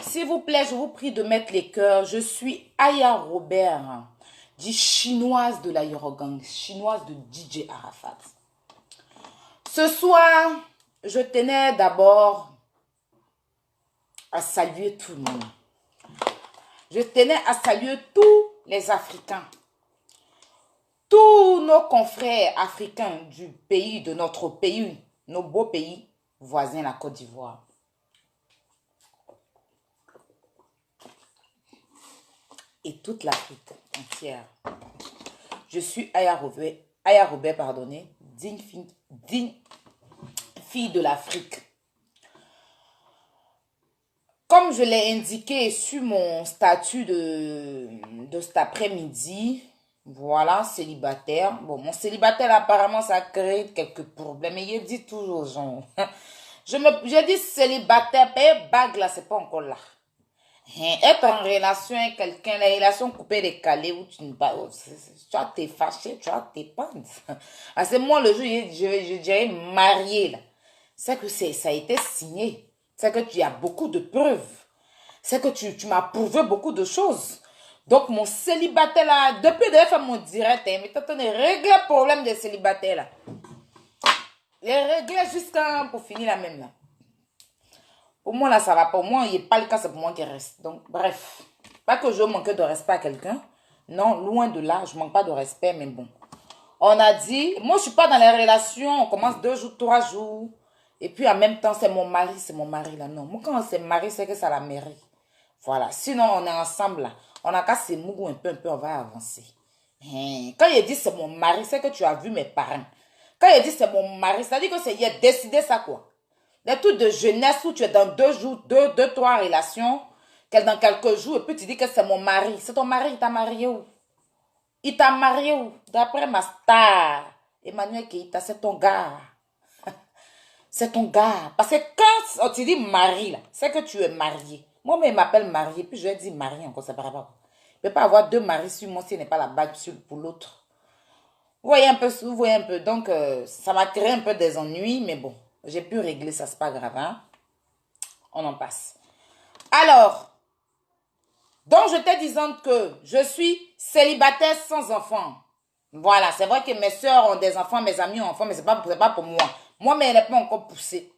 S'il vous plaît, je vous prie de mettre les cœurs. Je suis Aya Robert, dit chinoise de l'aérogang, chinoise de DJ Arafat. Ce soir, je tenais d'abord à saluer tout le monde. Je tenais à saluer tous les Africains. Tous nos confrères africains du pays, de notre pays, nos beaux pays voisins, la Côte d'Ivoire. Et toute l'Afrique entière. Je suis Aya Robert, pardonnez, digne fille de l'Afrique. Comme je l'ai indiqué sur mon statut de cet après-midi, voilà, célibataire. Bon, mon célibataire, apparemment, ça crée quelques problèmes. Mais il dit toujours aux gens. Je dis célibataire, mais bague là, c'est pas encore là. Être en relation avec quelqu'un, la relation coupée décalée où tu ne pas, tu vas te fâcher, tu vas te pendre. C'est moi le jour, je dirais marié là. C'est que ça a été signé. C'est que tu as beaucoup de preuves. C'est que tu m'as prouvé beaucoup de choses. Donc mon célibataire là, depuis de faire mon direct, mais tu as réglé le problème des célibataires là. Les régler jusqu'à pour finir la même là. Pour moi, là, ça va pas. Pour moi, il n'est pas le cas, c'est pour moi qui reste. Donc, bref. Pas que je manque de respect à quelqu'un. Non, loin de là, je manque pas de respect, mais bon. On a dit, moi, je suis pas dans les relations. On commence 2 jours, 3 jours. Et puis, en même temps, c'est mon mari, là. Non, moi, quand c'est mari, c'est que ça la mairie. Voilà. Sinon, on est ensemble, là. On a qu'à se mouiller un peu, on va avancer. Quand il dit c'est mon mari, c'est que tu as vu mes parents. Quand il dit c'est mon mari, ça dit que c'est, il a décidé ça, quoi. Les trucs de jeunesse où tu es dans 2 jours, 3 relations, dans quelques jours, et puis tu dis que c'est mon mari. C'est ton mari, il t'a marié où? Il t'a marié où? D'après ma star, Emmanuel Keïta, c'est ton gars. C'est ton gars. Parce que quand tu dis mari, là, c'est que tu es marié. Moi, mais il m'appelle marié, puis je lui ai dit mari encore, c'est pas grave. Je ne peux pas avoir 2 maris sur moi s'il n'est pas la bague pour l'autre. Vous voyez un peu. Donc, ça m'a créé un peu des ennuis, mais bon. J'ai pu régler ça, c'est pas grave. Hein? On en passe. Alors, donc je t'ai disant que je suis célibataire sans enfant. Voilà, c'est vrai que mes soeurs ont des enfants, mes amis ont des enfants, mais c'est pas pour moi. Moi, mais elle n'est pas encore poussée.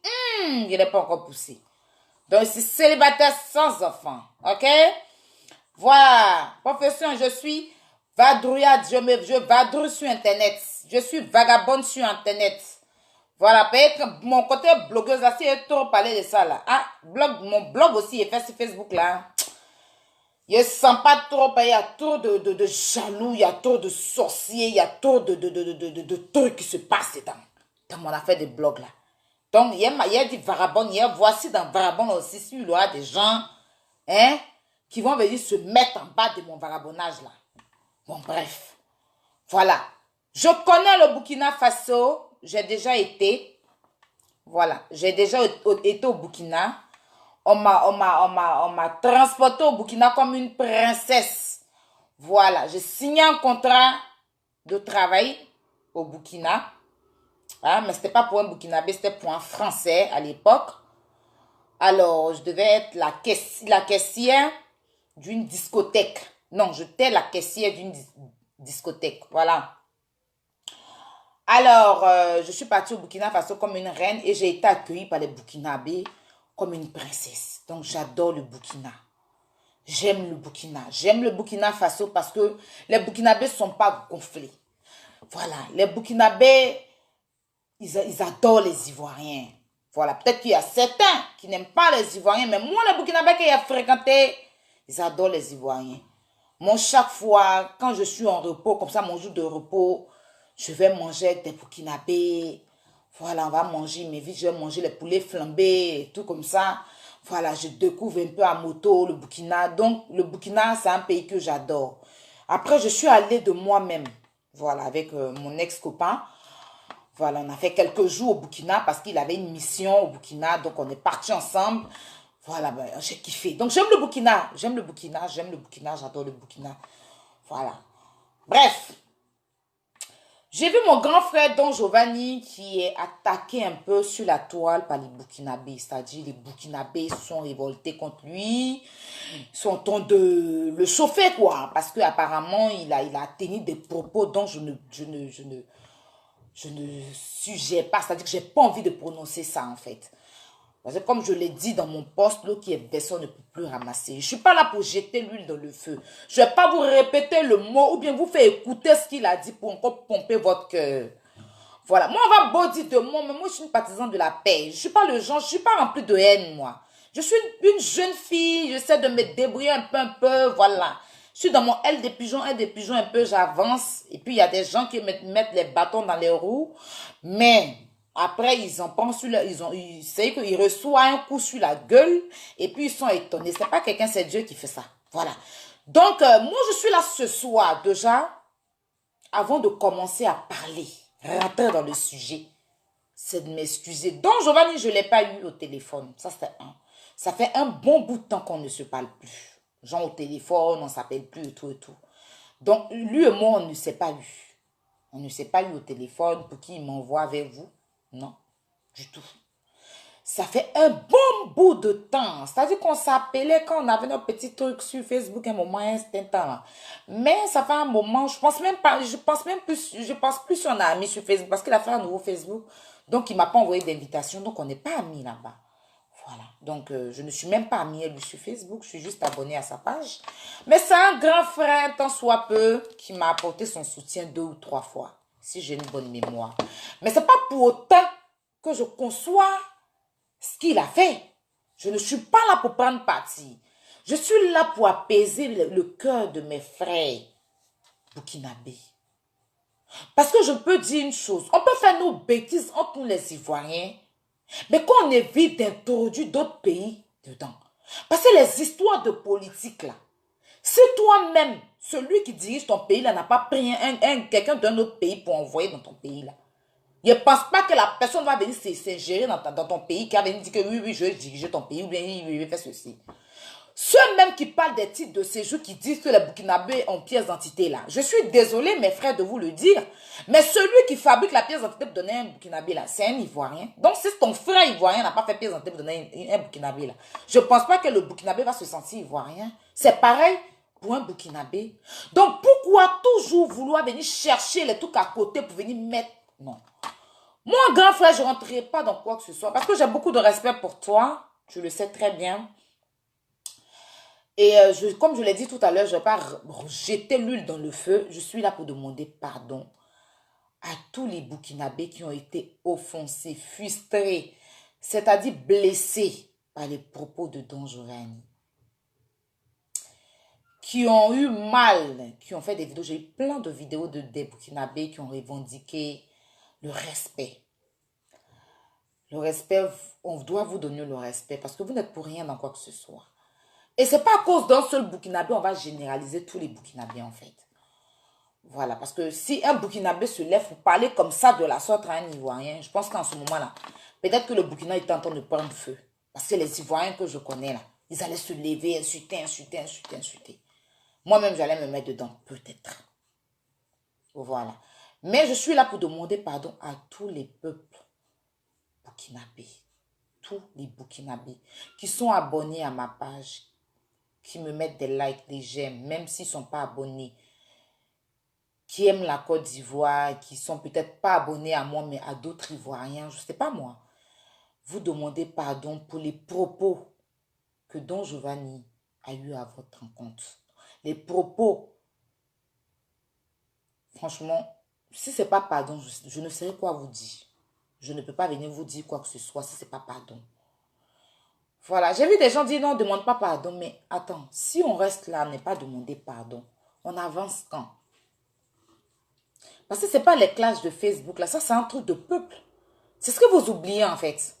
Il n'est pas encore poussé. Donc, je suis célibataire sans enfant. OK? Voilà. Profession, je suis vadrouillade. Je vadrouille sur Internet. Je suis vagabonde sur Internet. Voilà, peut-être mon côté blogueuse, là, si j'ai trop parlé de ça, là. Ah, mon blog aussi est fait sur Facebook, là. Je ne sens pas trop, il y a trop de jaloux, il y a trop de sorciers, il y a trop de trucs qui se passent dans mon affaire de blog, là. Donc, il y a dit vagabond, voici dans vagabond aussi, il y aura des gens, hein, qui vont venir se mettre en bas de mon vagabondage, là. Bon, bref. Voilà. Je connais le Burkina Faso. J'ai déjà été. Voilà. J'ai déjà été au Burkina. On m'a transporté au Burkina comme une princesse. Voilà. J'ai signé un contrat de travail au Burkina. Ah, mais ce n'était pas pour un Burkinabé, c'était pour un Français à l'époque. Alors, je devais être la caissière d'une discothèque. Non, j'étais la caissière d'une discothèque. Voilà. Alors, je suis partie au Burkina Faso comme une reine et j'ai été accueillie par les Burkinabés comme une princesse. Donc, j'adore le Burkina. J'aime le Burkina. J'aime le Burkina Faso parce que les Burkinabés ne sont pas gonflés. Voilà. Les Burkinabés, ils adorent les Ivoiriens. Voilà. Peut-être qu'il y a certains qui n'aiment pas les Ivoiriens, mais moi, les Burkinabés que j'ai fréquentés, ils adorent les Ivoiriens. Moi, chaque fois, quand je suis en repos, comme ça, mon jour de repos, je vais manger des Burkinabés. Voilà, on va manger, mais vite, je vais manger les poulets flambés et tout comme ça. Voilà, je découvre un peu à moto le Burkina. Donc, le Burkina, c'est un pays que j'adore. Après, je suis allée de moi-même, voilà, avec mon ex-copain. Voilà, on a fait quelques jours au Burkina parce qu'il avait une mission au Burkina. Donc, on est partis ensemble. Voilà, ben, j'ai kiffé. Donc, j'aime le Burkina. J'aime le Burkina, j'adore le Burkina. Voilà. Bref. J'ai vu mon grand frère Don Giovanni qui est attaqué un peu sur la toile par les Burkinabés. C'est-à-dire les Burkinabés sont révoltés contre lui, sont en train de le chauffer quoi. Parce qu'apparemment il a tenu des propos dont je ne suggère pas. C'est-à-dire que j'ai pas envie de prononcer ça en fait. Parce que comme je l'ai dit dans mon poste, l'eau qui est baissée, on ne peut plus ramasser. Je ne suis pas là pour jeter l'huile dans le feu. Je ne vais pas vous répéter le mot ou bien vous faire écouter ce qu'il a dit pour encore pomper votre cœur. Voilà. Moi, on va beau dire de moi, mais moi, je suis une partisane de la paix. Je ne suis pas le genre, je ne suis pas remplie de haine, moi. Je suis une jeune fille, j'essaie de me débrouiller un peu, voilà. Je suis dans mon aile des pigeons un peu, j'avance. Et puis, il y a des gens qui mettent les bâtons dans les roues. Mais après, ils en pensent sur c'est qu'ils reçoivent un coup sur la gueule et puis ils sont étonnés. C'est pas quelqu'un, c'est Dieu qui fait ça. Voilà. Donc, moi, je suis là ce soir, déjà, avant de commencer à parler, rentrer dans le sujet, c'est de m'excuser. Donc, Giovanni, je ne l'ai pas eu au téléphone. Ça, c'est un. Ça fait un bon bout de temps qu'on ne se parle plus. Genre au téléphone, on ne s'appelle plus et tout et tout. Donc, lui et moi, on ne s'est pas eu. On ne s'est pas eu au téléphone pour qu'il m'envoie vers vous. Non, du tout. Ça fait un bon bout de temps. C'est-à-dire qu'on s'appelait quand on avait nos petits trucs sur Facebook un moment instantanément. Mais ça fait un moment, je pense même plus si on a ami sur Facebook parce qu'il a fait un nouveau Facebook. Donc, il ne m'a pas envoyé d'invitation. Donc, on n'est pas amis là-bas. Voilà. Donc, je ne suis même pas amie lui sur Facebook. Je suis juste abonnée à sa page. Mais c'est un grand frère, tant soit peu, qui m'a apporté son soutien 2 ou 3 fois. Si j'ai une bonne mémoire. Mais ce n'est pas pour autant que je conçois ce qu'il a fait. Je ne suis pas là pour prendre parti. Je suis là pour apaiser le cœur de mes frères burkinabés. Parce que je peux dire une chose. On peut faire nos bêtises entre nous les Ivoiriens. Mais qu'on évite d'introduire d'autres pays dedans. Parce que les histoires de politique là, si toi-même, celui qui dirige ton pays là, n'a pas pris quelqu'un d'un autre pays pour envoyer dans ton pays là, je ne pense pas que la personne va venir s'ingérer dans ton pays, qui va venir dire que oui, je vais diriger ton pays, ou bien oui, je vais faire ceci. Ceux même qui parlent des titres de séjour qui disent que les Burkinabés ont pièce d'identité là. Je suis désolée, mes frères, de vous le dire. Mais celui qui fabrique la pièce d'identité pour donner un Burkinabé là, c'est un Ivoirien. Donc si ton frère Ivoirien n'a pas fait pièce d'identité pour donner un Burkinabé là, je ne pense pas que le Burkinabé va se sentir Ivoirien. C'est pareil pour un Burkinabé. Donc pourquoi toujours vouloir venir chercher les trucs à côté pour venir mettre... Non. Moi, grand frère, je ne rentrerai pas dans quoi que ce soit. Parce que j'ai beaucoup de respect pour toi. Tu le sais très bien. Et comme je l'ai dit tout à l'heure, je ne vais pas jeter l'huile dans le feu. Je suis là pour demander pardon à tous les Burkinabés qui ont été offensés, frustrés, c'est-à-dire blessés par les propos de Don Giovanni. Qui ont eu mal, qui ont fait des vidéos. J'ai eu plein de vidéos des Burkinabés qui ont revendiqué le respect. Le respect, on doit vous donner le respect parce que vous n'êtes pour rien dans quoi que ce soit. Et ce n'est pas à cause d'un seul Burkinabé, on va généraliser tous les Burkinabés en fait. Voilà, parce que si un Burkinabé se lève pour parler comme ça de la sorte à un Ivoirien, je pense qu'en ce moment-là, peut-être que le Burkina est en train de prendre feu. Parce que les Ivoiriens que je connais là, ils allaient se lever, insulter. Moi-même, j'allais me mettre dedans, peut-être. Voilà. Mais je suis là pour demander pardon à tous les peuples burkinabés. Tous les Burkinabés qui sont abonnés à ma page, qui me mettent des likes, des j'aime, même s'ils ne sont pas abonnés, qui aiment la Côte d'Ivoire, qui ne sont peut-être pas abonnés à moi, mais à d'autres Ivoiriens, je ne sais pas moi. Vous demandez pardon pour les propos que Don Giovanni a eu à votre rencontre. Les propos, franchement, si ce n'est pas pardon, je ne sais quoi vous dire. Je ne peux pas venir vous dire quoi que ce soit si ce n'est pas pardon. Voilà, j'ai vu des gens dire non, ne demande pas pardon, mais attends, si on reste là, n'est pas demander pardon, on avance quand? Parce que ce n'est pas les classes de Facebook, là, ça c'est un truc de peuple. C'est ce que vous oubliez en fait.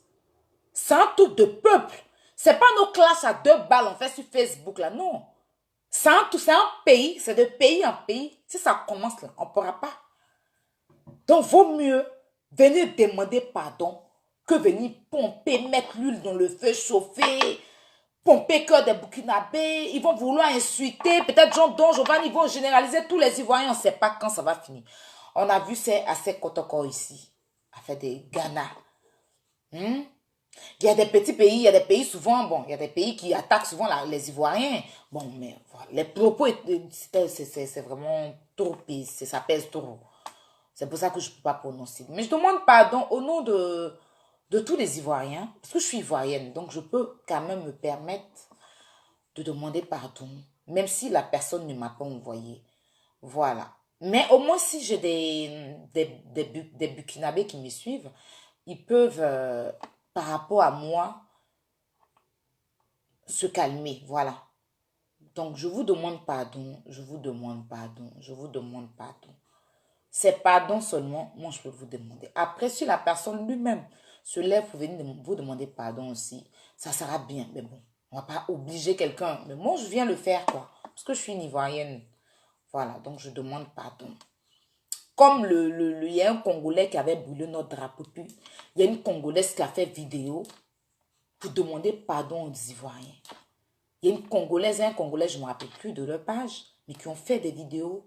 C'est un truc de peuple. Ce n'est pas nos classes à 2 balles, on fait sur Facebook, là, non. C'est un pays, c'est de pays en pays. Si ça commence là, on ne pourra pas. Donc, vaut mieux venir demander pardon que venir pomper, mettre l'huile dans le feu, chauffer, pomper cœur des Burkinabés. Ils vont vouloir insulter. Peut-être Don Giovanni, ils vont généraliser tous les Ivoiriens. On ne sait pas quand ça va finir. On a vu c'est assez Kotoko ici, à faire des Ghana. Hmm? Il y a des petits pays, il y a des pays souvent, bon, il y a des pays qui attaquent souvent les Ivoiriens. Bon, mais voilà, les propos, c'est vraiment trop, ça pèse trop. C'est pour ça que je ne peux pas prononcer. Mais je demande pardon au nom de tous les Ivoiriens, parce que je suis ivoirienne, donc je peux quand même me permettre de demander pardon, même si la personne ne m'a pas envoyé. Voilà. Mais au moins, si j'ai des Burkinabés qui me suivent, ils peuvent, par rapport à moi, se calmer. Voilà. Donc, je vous demande pardon, je vous demande pardon, je vous demande pardon. C'est pardon seulement, moi je peux vous demander. Après, si la personne lui-même se lève pour venir vous demander pardon aussi, ça sera bien. Mais bon, on ne va pas obliger quelqu'un. Mais moi, je viens le faire, quoi. Parce que je suis une Ivoirienne. Voilà, donc je demande pardon. Comme il y a un Congolais qui avait brûlé notre drapeau, puis il y a une Congolaise qui a fait vidéo pour demander pardon aux Ivoiriens. Il y a une Congolaise et un Congolais, je ne me rappelle plus de leur page, mais qui ont fait des vidéos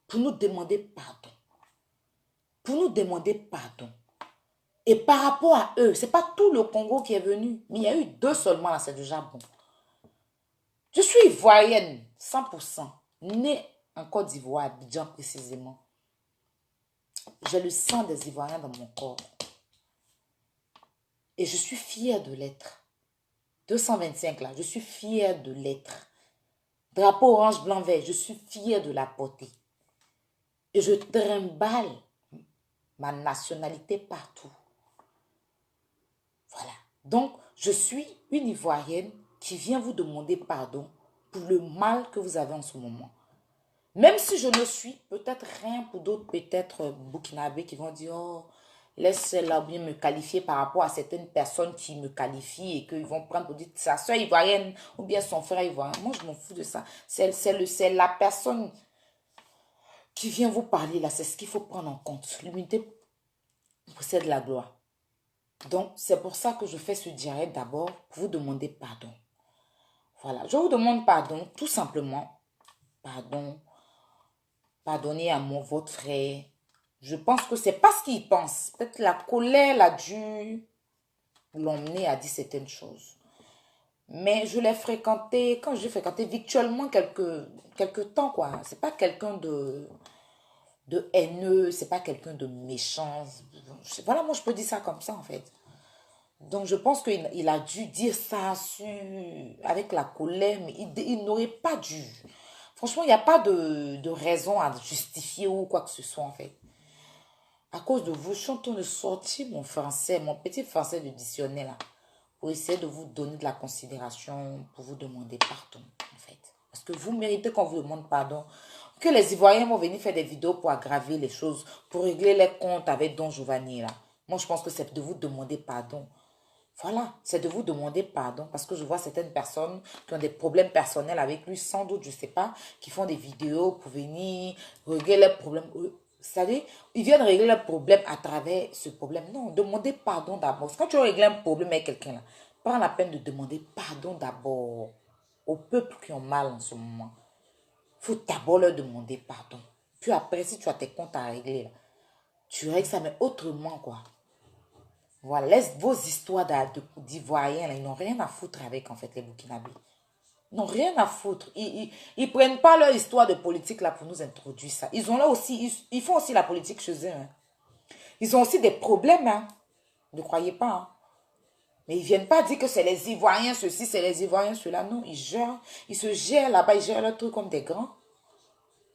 pour nous demander pardon. Pour nous demander pardon. Et par rapport à eux, ce n'est pas tout le Congo qui est venu, mais il y a eu 2 seulement là, c'est déjà bon. Je suis ivoirienne, 100%, née en Côte d'Ivoire, à Abidjan précisément. J'ai le sang des Ivoiriens dans mon corps. Et je suis fière de l'être. 225 là, je suis fière de l'être. Drapeau orange, blanc, vert, je suis fière de la porter. Et je trimballe ma nationalité partout. Voilà. Donc, je suis une Ivoirienne qui vient vous demander pardon pour le mal que vous avez en ce moment. Même si je ne suis peut-être rien pour d'autres, peut-être Burkinabés qui vont dire, oh, laisse-la bien me qualifier par rapport à certaines personnes qui me qualifient et qu'ils vont prendre pour dire sa soeur ivoirienne ou bien son frère ivoirien. Moi, je m'en fous de ça. C'est la personne qui vient vous parler là. C'est ce qu'il faut prendre en compte. L'humilité possède la gloire. Donc, c'est pour ça que je fais ce direct d'abord pour vous demander pardon. Voilà, je vous demande pardon, tout simplement. Pardon. Pardonnez à votre frère. Je pense que c'est pas ce qu'il pense. Peut-être la colère l'a dû l'emmener à dire certaines choses. Mais je l'ai fréquenté, quand j'ai fréquenté virtuellement quelques temps, quoi. C'est pas quelqu'un de haineux, c'est pas quelqu'un de méchant. Voilà, moi je peux dire ça comme ça en fait. Donc je pense qu'il a dû dire ça avec la colère, mais il n'aurait pas dû. Franchement, il n'y a pas de raison à justifier ou quoi que ce soit en fait. À cause de vous, je suis en train de sortir mon français, mon petit français de dictionnaire là, pour essayer de vous donner de la considération, pour vous demander pardon en fait. Parce que vous méritez qu'on vous demande pardon. Que les Ivoiriens vont venir faire des vidéos pour aggraver les choses, pour régler les comptes avec Don Giovanni là. Moi, je pense que c'est de vous demander pardon. Voilà, c'est de vous demander pardon parce que je vois certaines personnes qui ont des problèmes personnels avec lui, sans doute, je ne sais pas, qui font des vidéos pour venir régler leurs problèmes. C'est-à-dire, ils viennent régler leurs problèmes à travers ce problème. Non, demandez pardon d'abord. Quand tu règles un problème avec quelqu'un, là, prends la peine de demander pardon d'abord au peuple qui ont mal en ce moment. Il faut d'abord leur demander pardon. Puis après, si tu as tes comptes à régler, là, tu règles ça, mais autrement, quoi. Voilà, laisse vos histoires d'Ivoiriens, ils n'ont rien à foutre avec, en fait, les Burkinabés. Ils n'ont rien à foutre. Ils prennent pas leur histoire de politique, là, pour nous introduire ça. Ils ont là aussi, ils font aussi la politique chez eux, hein. Ils ont aussi des problèmes, hein. Ne croyez pas, hein. Mais ils viennent pas dire que c'est les Ivoiriens ceci, c'est les Ivoiriens cela. Non, ils se gèrent là-bas, ils gèrent leur truc comme des grands.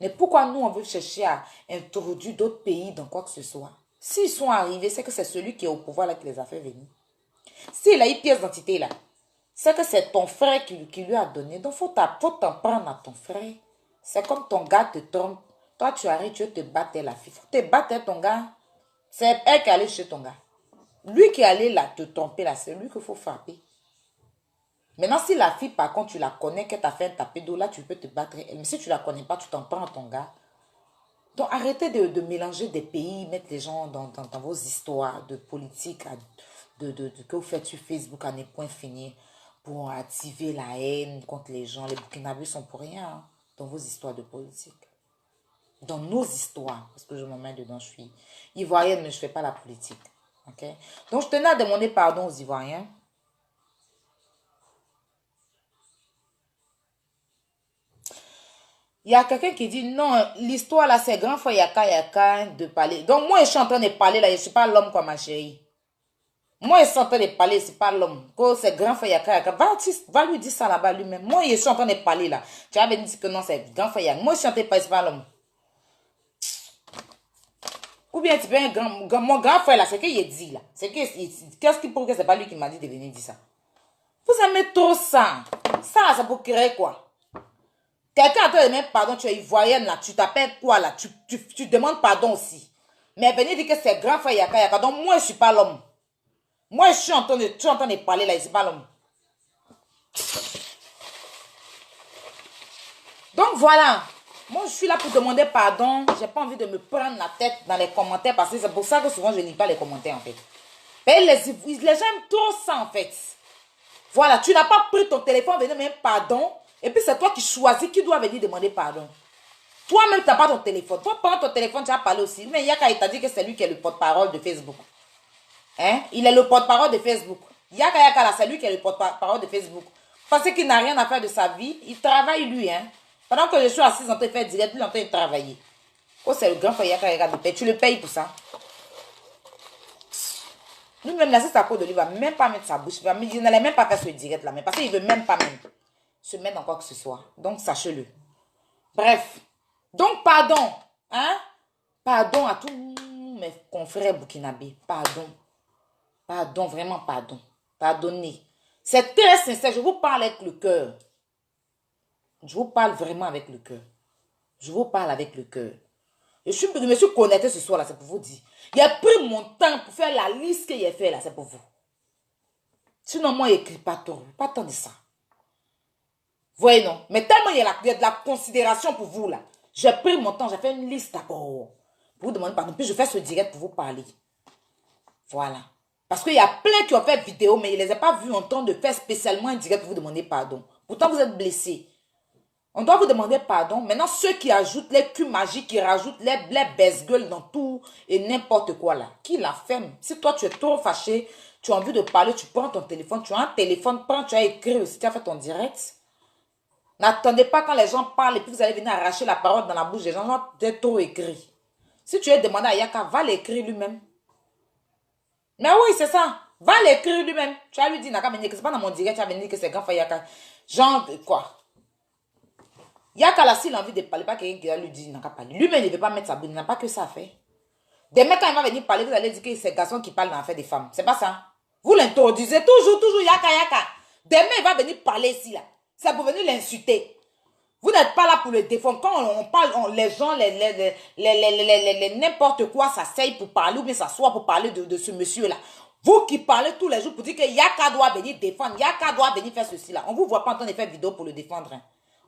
Mais pourquoi nous, on veut chercher à introduire d'autres pays dans quoi que ce soit? S'ils sont arrivés, c'est que c'est celui qui est au pouvoir là qui les a fait venir. S'il a eu pièce d'identité là, c'est que c'est ton frère qui lui a donné. Donc, faut t'en prendre à ton frère. C'est comme ton gars te trompe. Toi, tu arrives, tu veux te battre la fille. Faut te battre ton gars. C'est elle qui est allée chez ton gars. Lui qui est allé là te tromper là, c'est lui qu'il faut frapper. Maintenant, si la fille, par contre, tu la connais, qu'elle t'a fait un tapé d'eau, là, tu peux te battre elle. Mais si tu la connais pas, tu t'en prends à ton gars. Donc, arrêtez de mélanger des pays, mettre les gens dans vos histoires de politique, que vous faites sur Facebook à ne point finir pour activer la haine contre les gens. Les Burkinabés sont pour rien, hein, dans vos histoires de politique. dans nos histoires, parce que je me mets dedans, je suis ivoirienne, mais je ne fais pas la politique. Ok? Donc, je tenais à demander pardon aux Ivoiriens. Il y a quelqu'un qui dit, non, l'histoire là, c'est grand frère Yaka Yaka de parler. Donc, moi, je suis en train de parler là, je ne suis pas l'homme quoi, ma chérie. Moi, je suis en train de parler, c'est pas l'homme. Quand c'est grand frère Yaka Yaka, va lui dire ça là-bas lui-même. Moi, je suis en train de parler là. Tu avais dit que non, c'est grand frère Yaka. Moi, je suis en train de parler, c'est pas l'homme. Ou bien tu peux un mon grand frère là, c'est qu'il dit là. Qu'est-ce qui prouve que c'est pas lui qui m'a dit de venir dire ça? Vous aimez trop ça. Ça, c'est pour créer quoi? Quelqu'un te demande pardon, tu es ivoirienne là, tu t'appelles quoi là? Tu demandes pardon aussi. Mais venez dire que c'est grand frère Yaka Yaka. Donc moi, je suis pas l'homme. Moi, je suis en train de parler là, je suis pas l'homme. Donc voilà. Moi, je suis là pour demander pardon. J'ai pas envie de me prendre la tête dans les commentaires parce que c'est pour ça que souvent je ne lis pas les commentaires en fait. Mais les gens aiment trop ça en fait. Voilà, tu n'as pas pris ton téléphone, venir demander pardon. Et puis c'est toi qui choisis qui doit venir demander pardon. Toi-même, tu n'as pas ton téléphone. Toi, prends ton téléphone, tu as parlé aussi. Mais Yaka, il t'a dit que c'est lui qui est le porte-parole de Facebook. Hein? Il est le porte-parole de Facebook. Yaka Yaka, là, c'est lui qui est le porte-parole de Facebook. Parce qu'il n'a rien à faire de sa vie. Il travaille lui, hein. Pendant que je suis assise en train de faire direct, lui, il est en train de travailler. Oh, c'est le grand frère Yaka Yaka de paye. Tu le payes pour ça. Lui-même, là, c'est sa peau de lui, il ne va même pas mettre sa bouche. Il n'allait même pas faire ce direct là. Mais parce qu'il ne veut même pas même se mettre dans quoi que ce soit. Donc, sachez-le. Bref. Donc, pardon. Hein? Pardon à tous mes confrères burkinabés. Pardon. Pardon, vraiment pardon. Pardonnez. C'est très sincère. Je vous parle avec le cœur. Je vous parle vraiment avec le cœur. Je vous parle avec le cœur. Je me suis connecté ce soir là, c'est pour vous dire. Il a pris mon temps pour faire la liste qu'il a fait là, c'est pour vous. Sinon, moi, il n'écrit pas trop. Pas tant de ça. Voyez, non. Mais tellement il y a de la considération pour vous là. J'ai pris mon temps, j'ai fait une liste d'abord. Pour vous demander pardon. Puis je fais ce direct pour vous parler. Voilà. Parce qu'il y a plein qui ont fait vidéo, mais ils ne les ont pas vus en train de faire spécialement un direct pour vous demander pardon. Pourtant, vous êtes blessés. On doit vous demander pardon. Maintenant, ceux qui ajoutent les culs magiques, qui rajoutent les baisse-gueules dans tout et n'importe quoi là, qui la ferme. Si toi, tu es trop fâché, tu as envie de parler, tu prends ton téléphone, tu as un téléphone, prends, tu as écrit aussi, tu as fait ton direct. N'attendez pas quand les gens parlent et puis vous allez venir arracher la parole dans la bouche des gens. Genre, t'es trop écrit. Si tu es demandé à Yaka, va l'écrire lui-même. Mais oui, c'est ça. Va l'écrire lui-même. Tu vas lui dire, Naka, que c'est pas dans mon direct, tu vas venir que c'est grand frère Yaka. Genre, quoi? Yaka, là, s'il a envie de parler, pas quelqu'un qui va lui dire, Naka, parler. Lui-même, il ne veut pas mettre sa bouche, il n'a pas que ça à faire. Demain, quand il va venir parler, vous allez dire que c'est garçon qui parle dans l'affaire des femmes. C'est pas ça. Vous l'introduisez toujours, Yaka, Yaka. Demain, il va venir parler ici, là. C'est pour venir l'insulter. Vous n'êtes pas là pour le défendre. Quand on parle, les gens, n'importe quoi, s'asseyent pour parler ou bien s'assoient pour parler de ce monsieur-là. Vous qui parlez tous les jours pour dire que Yaka doit venir défendre, Yaka doit venir faire ceci-là. On ne vous voit pas en train de faire vidéo pour le défendre. Hein.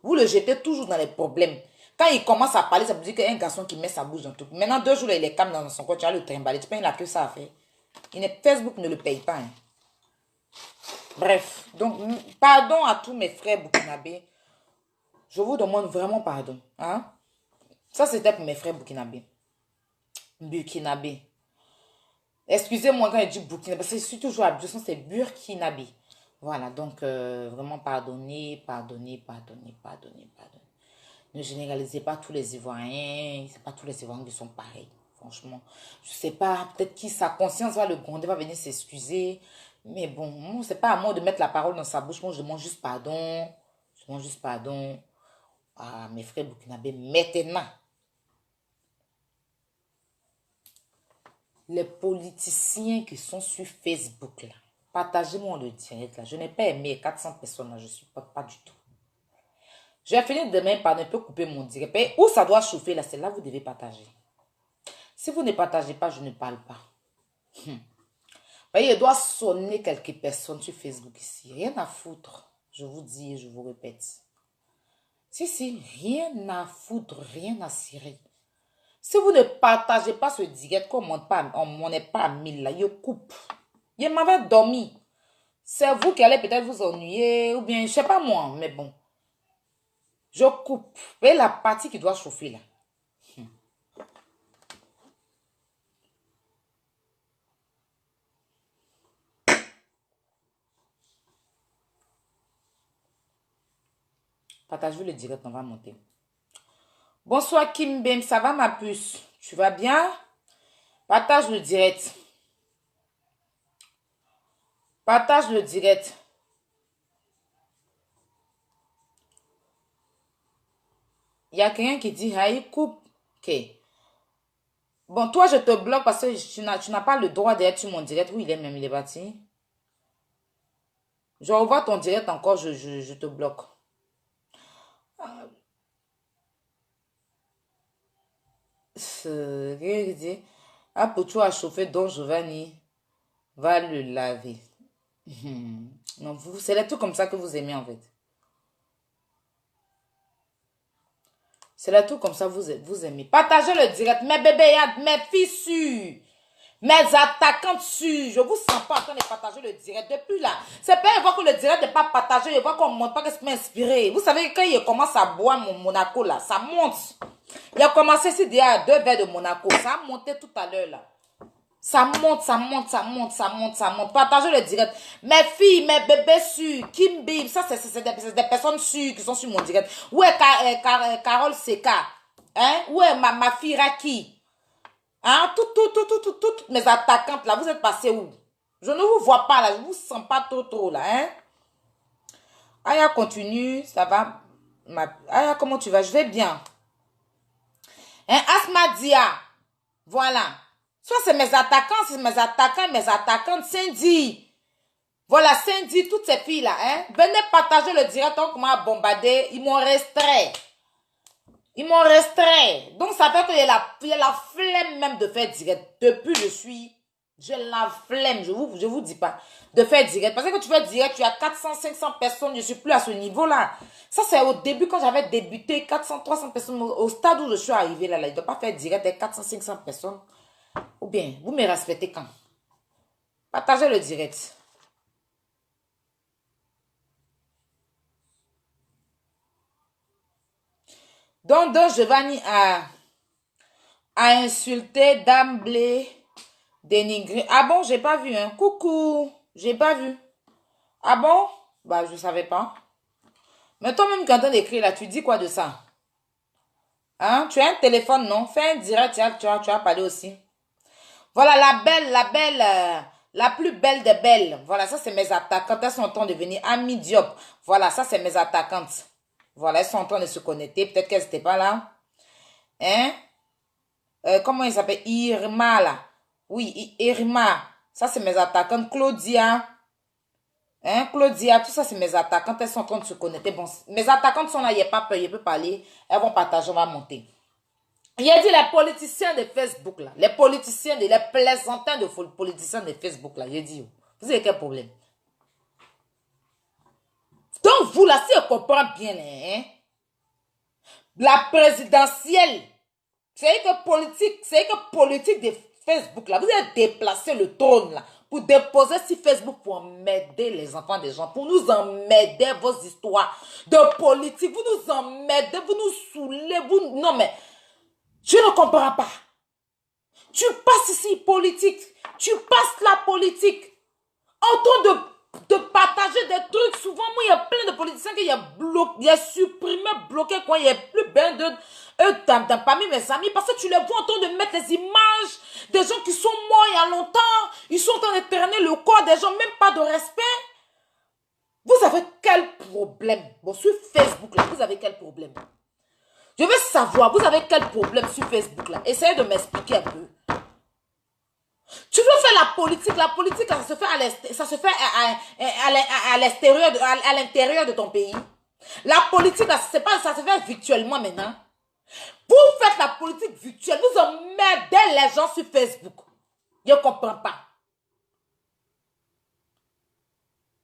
Vous le jetez toujours dans les problèmes. Quand il commence à parler, ça veut dire qu'il y a un garçon qui met sa bouche dans tout. Maintenant, 2 jours, là, il est calme dans son coin, tu as le trimballer. Tu penses qu'il n'a que ça à faire. Facebook ne le paye pas. Hein. Bref, donc, pardon à tous mes frères burkinabés. Je vous demande vraiment pardon. Hein? Ça, c'était pour mes frères burkinabés. Burkinabé. Excusez-moi quand je dis burkinabé, parce que je suis toujours habituée, c'est burkinabé. Voilà, donc, vraiment pardonnez. Ne généralisez pas tous les Ivoiriens. C'est pas tous les Ivoiriens qui sont pareils. Franchement, je sais pas, peut-être qui sa conscience va le gronder, va venir s'excuser. Mais bon, c'est pas à moi de mettre la parole dans sa bouche. Moi, je demande juste pardon. Je demande juste pardon à mes frères burkinabés. Maintenant, les politiciens qui sont sur Facebook, là, partagez-moi le direct, là. Je n'ai pas aimé 400 personnes, là. Je ne supporte pas du tout. Je vais finir demain par ne pas couper mon direct. Et où ça doit chauffer, là, c'est là que vous devez partager. Si vous ne partagez pas, je ne parle pas. Voyez, il doit sonner quelques personnes sur Facebook ici. Rien à foutre. Je vous dis et je vous répète. Si, rien à foutre, rien à cirer. Si vous ne partagez pas ce direct, comme on n'est pas à 1000 là, je coupe. Je m'avais dormi. C'est vous qui allez peut-être vous ennuyer, ou bien, je ne sais pas moi, mais bon. Je coupe. Vous voyez la partie qui doit chauffer là. Partage le direct, on va monter. Bonsoir Kim Bem, ça va ma puce? Tu vas bien? Partage le direct. Partage le direct. Il y a quelqu'un qui dit, Haï, coupe. Ok. Bon, toi, je te bloque parce que tu n'as pas le droit d'être sur mon direct. Oui, il est même, il est parti. Je revois ton direct encore, je te bloque. Quelqu'un qui dit, ah, pour toi, à chauffer, Don Giovanni va le laver. Non, c'est les trucs comme ça que vous aimez en fait. C'est les trucs comme ça que vous aimez. Partagez le direct. Mes bébés, mes filles, mes attaquants dessus. Je vous sens pas en train de partager le direct. Depuis là, c'est pas voir que le direct n'est pas partagé. Je vois qu'on ne montre pas qu'est-ce qui m'a inspiré. Vous savez, quand il commence à boire mon Monaco là, ça monte. Il a commencé ici déjà à 2 verres de Monaco. Ça a monté tout à l'heure là. Ça monte, ça monte, ça monte, ça monte, ça monte. Partagez le direct. Mes filles, mes bébés sûrs, Kim Bib, ça c'est des personnes sûres qui sont sur mon direct. Où est Carole Seka? Hein? Où est ma fille Raki? Hein? Toutes mes attaquantes là, vous êtes passées où? Je ne vous vois pas là, je ne vous sens pas trop là, hein? Aya, continue, ça va? Aya, comment tu vas? Je vais bien. Hein? Asma Dia, voilà. Soit c'est mes attaquants, mes attaquantes, Cindy. Voilà, Cindy, toutes ces filles-là, hein. Venez partager le direct, donc m'a bombardé. Ils m'ont restreint. Ils m'ont restreint. Donc ça fait qu'il y a la flemme même de faire direct. Depuis j'ai la flemme, je vous dis pas, de faire direct. Parce que quand tu fais direct, tu as 400, 500 personnes, je suis plus à ce niveau-là. Ça c'est au début quand j'avais débuté, 400, 300 personnes. Au stade où je suis arrivée là, je ne dois pas faire direct avec 400, 500 personnes. Ou bien, vous me respectez quand? Partagez le direct. Donc Giovanni a insulté, d'emblée, dénigré. Ah bon, j'ai pas vu, hein. Coucou, j'ai pas vu. Ah bon? Bah, je savais pas. Mais toi-même, quand on écrit là, tu dis quoi de ça? Hein? Tu as un téléphone, non? Fais un direct, tu vas parler aussi. Voilà, la plus belle des belles. Voilà, ça c'est mes attaquantes. Elles sont en train de venir. Ami Diop. Voilà, ça c'est mes attaquantes. Voilà, elles sont en train de se connecter. Peut-être qu'elles n'étaient pas là. Hein? Comment il s'appelle? Irma, là. Oui, Irma. Ça c'est mes attaquantes. Claudia. Hein? Claudia, tout ça c'est mes attaquantes. Elles sont en train de se connecter. Bon, mes attaquantes sont là. Il n'y a pas peur. Il peut parler. Elles vont partager. On va monter. Il a dit les politiciens de Facebook là, les plaisantins de politiciens de Facebook là, j'ai dit, vous avez quel problème? Donc vous là, si on comprend bien, hein, la présidentielle, c'est que politique de Facebook là, vous avez déplacé le trône là, pour déposer sur Facebook pour emmerder les enfants des gens, pour nous emmerder vos histoires de politique, vous nous emmerdez, vous nous saoulez, non mais, je ne comprends pas. Tu passes ici politique. Tu passes la politique. En train de partager des trucs. Souvent, moi, il y a plein de politiciens qui y a supprimé, bloqué, quoi. Il n'y a plus bien parmi mes amis. Parce que tu les vois en train de mettre les images des gens qui sont morts il y a longtemps. Ils sont en train d'éterner le corps des gens. Même pas de respect. Vous avez quel problème? Bon, sur Facebook, là, vous avez quel problème? Je veux savoir, vous avez quel problème sur Facebook là? Essayez de m'expliquer un peu. Tu veux faire la politique ça se fait à l'extérieur, à l'intérieur de ton pays. La politique, ça se fait virtuellement maintenant. Vous faites la politique virtuelle, vous emmerdez les gens sur Facebook. Je ne comprends pas.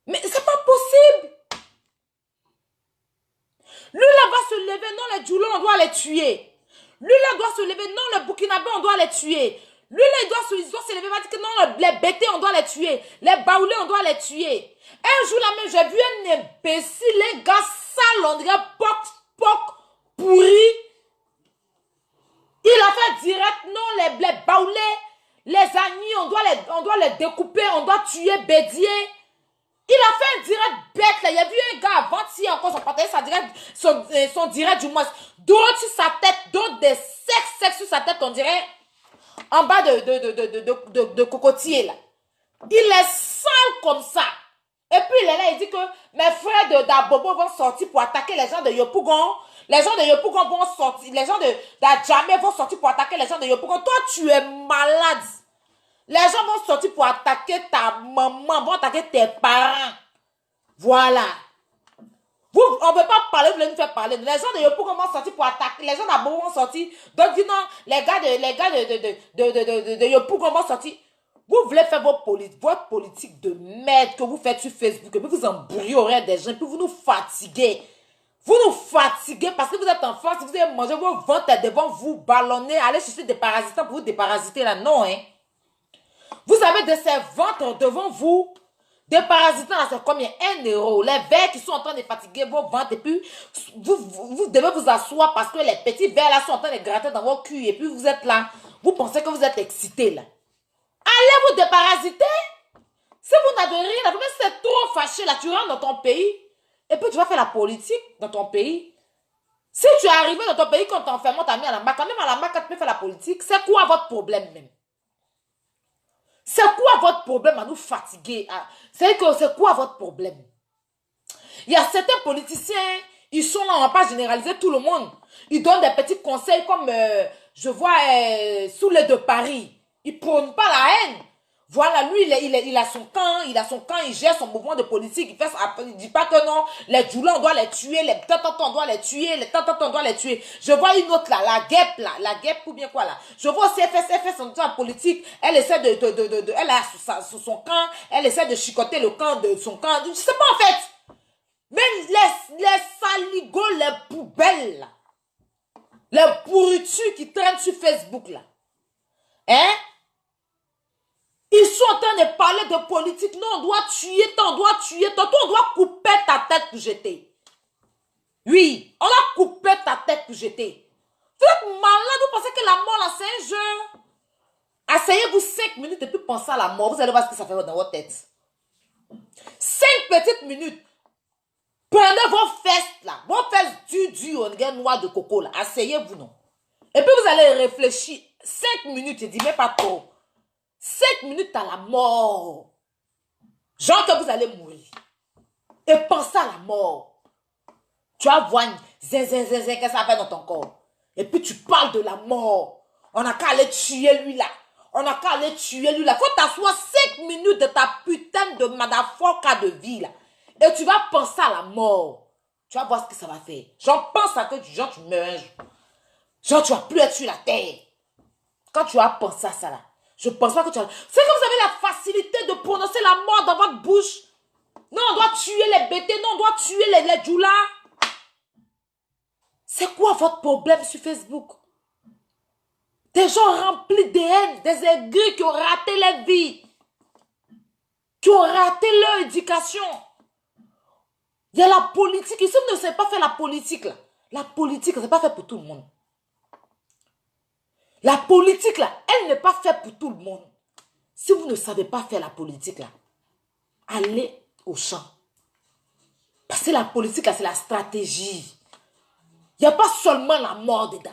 Mais c'est pas possible. Lui là va se lever, non les Djoulons, on doit les tuer. Lui là doit se lever, non les Burkinabés, on doit les tuer. Lui là il doit se lever, va dire que non les Bétés, on doit les tuer. Les Baoulés, on doit les tuer. Un jour là même, j'ai vu un imbécile, les gars sales, on dirait poc, pourri. Il a fait direct, non les Baoulés, les Agnis, on doit les découper, on doit tuer Bédier. Il a fait un direct bête là. Il y a vu un gars avant-hier encore son partenaire, son direct du mois. D'autres sur sa tête, d'autres des sexe sur sa tête, on dirait en bas de cocotier là. Il est sale comme ça. Et puis il est là, il dit que mes frères d'Abobo vont sortir pour attaquer les gens de Yopougon. Les gens de Yopougon vont sortir. Les gens d'Adjamé vont sortir pour attaquer les gens de Yopougon. Toi, tu es malade. Les gens vont sortir pour attaquer ta maman, vont attaquer tes parents. Voilà. On ne veut pas parler, vous voulez nous faire parler. Les gens de Yopougon vont sortir pour attaquer. Les gens d'Abobo vont sortir. Donc, dis non, les gars de Yopougon vont sortir. Vous voulez faire votre politique de merde que vous faites sur Facebook, et puis vous embrouillez des gens, et puis vous nous fatiguez. Vous nous fatiguez parce que vous êtes en France, si vous avez mangé vos ventres devant vous, ballonner, aller chercher des parasitants pour vous déparasiter là. Non, hein. Vous avez de ces ventres devant vous, des parasitants là, c'est combien? 1 euro. Les vers qui sont en train de fatiguer vos ventres, et puis vous devez vous asseoir parce que les petits vers là sont en train de gratter dans vos culs, et puis vous êtes là. Vous pensez que vous êtes excité là. Allez vous déparasiter. Si vous n'avez rien, même si c'est trop fâché, là, tu rentres dans ton pays et puis tu vas faire la politique dans ton pays. Si tu es arrivé dans ton pays quand t'enfermes, t'as mis à la main, quand même à la main, quand tu peux faire la politique, c'est quoi votre problème même? C'est quoi votre problème à nous fatiguer? C'est quoi votre problème? Il y a certains politiciens, ils sont là, on ne va pas généraliser tout le monde. Ils donnent des petits conseils comme, je vois, Soulé de Paris. Il ne prône pas la haine. Voilà, lui, il a son camp, il gère son mouvement de politique. Il ne dit pas que non, les Djoula, on doit les tuer, les tantantons, on doit les tuer, les tantantons, on doit les tuer. Je vois une autre là, la guêpe ou bien quoi là. Je vois aussi FS son temps politique, elle essaie elle a sous son camp, elle essaie de chicoter le camp de son camp. Je ne sais pas en fait. Mais les saligots, les poubelles là, les pourritures qui traînent sur Facebook là. Hein? Ils sont en train de parler de politique. Non, on doit tuer toi, on doit tuer toi. Toi, on doit couper ta tête pour jeter. Oui, on doit couper ta tête pour jeter. Vous êtes malade, vous pensez que la mort là, c'est un jeu. Asseyez-vous 5 minutes et puis pensez à la mort. Vous allez voir ce que ça fait dans votre tête. 5 petites minutes. Prenez vos fesses là. Vos fesses du on gagne noix de coco là. Asseyez-vous non. Et puis vous allez réfléchir. 5 minutes, je dis mais pas trop. 5 minutes à la mort. Genre que vous allez mourir. Et pensez à la mort. Tu vas voir qu'est-ce que ça fait dans ton corps. Et puis tu parles de la mort. On n'a qu'à aller tuer lui là. On n'a qu'à aller tuer lui là. Faut t'asseoir 5 minutes de ta putain de madafoka de vie là. Et tu vas penser à la mort. Tu vas voir ce que ça va faire. Genre pense à que genre tu meurs un jour. Genre tu vas plus être sur la terre. Quand tu vas penser à ça là. Je ne pense pas que tu as... C'est que vous avez la facilité de prononcer la mort dans votre bouche. Non, on doit tuer les bêtés. Non, on doit tuer les djoulas. C'est quoi votre problème sur Facebook? Des gens remplis de haine, des aigris qui ont raté leur vie. Qui ont raté leur éducation. Il y a la politique. Et si vous ne savez pas faire la politique, là, la politique, ce n'est pas fait pour tout le monde. La politique, là, elle n'est pas faite pour tout le monde. Si vous ne savez pas faire la politique, là, allez au champ. Parce que la politique, là, c'est la stratégie. Il n'y a pas seulement la mort dedans.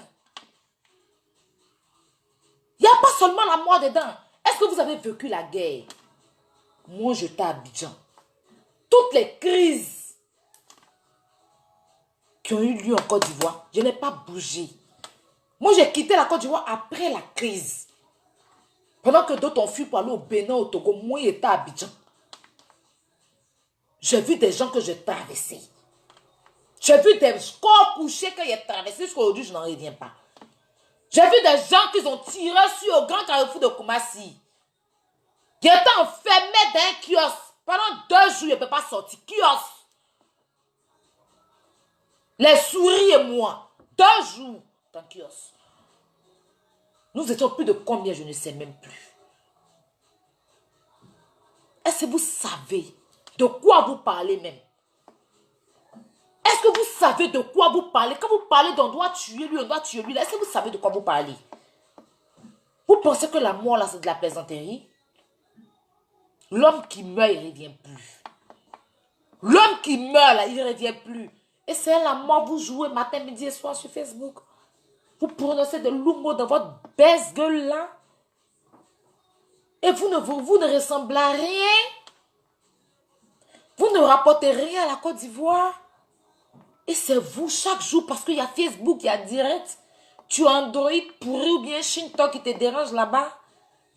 Il n'y a pas seulement la mort dedans. Est-ce que vous avez vécu la guerre? Moi, j'étais à Abidjan. Toutes les crises qui ont eu lieu en Côte d'Ivoire, je n'ai pas bougé. Moi, j'ai quitté la Côte d'Ivoire après la crise. Pendant que d'autres ont fui pour aller au Bénin, au Togo, moi, j'étais à Abidjan. J'ai vu des gens que j'ai traversés. J'ai vu des corps couchés que j'ai traversés. Jusqu'à aujourd'hui, je n'en reviens pas. J'ai vu des gens qui ont tiré sur le grand carrefour de Koumassi. Qui étaient enfermés dans un kiosque. Pendant 2 jours, ils ne peuvent pas sortir. Kiosque. Les souris et moi. 2 jours dans le kiosque. Nous étions plus de combien, je ne sais même plus. Est-ce que vous savez de quoi vous parlez même? Est-ce que vous savez de quoi vous parlez? Quand vous parlez d'on doit tuer lui, on doit tuer lui, est-ce que vous savez de quoi vous parlez? Vous pensez que la mort là, c'est de la plaisanterie? L'homme qui meurt, il ne revient plus. L'homme qui meurt, là, il ne revient plus. Et c'est la mort, vous jouez matin, midi et soir sur Facebook. Vous prononcez de lourds mots dans votre baisse gueule là. Et vous ne ressemblez à rien. Vous ne rapportez rien à la Côte d'Ivoire. Et c'est vous chaque jour, parce qu'il y a Facebook, il y a direct. Tu as Android pourri ou bien Shinto qui te dérange là-bas.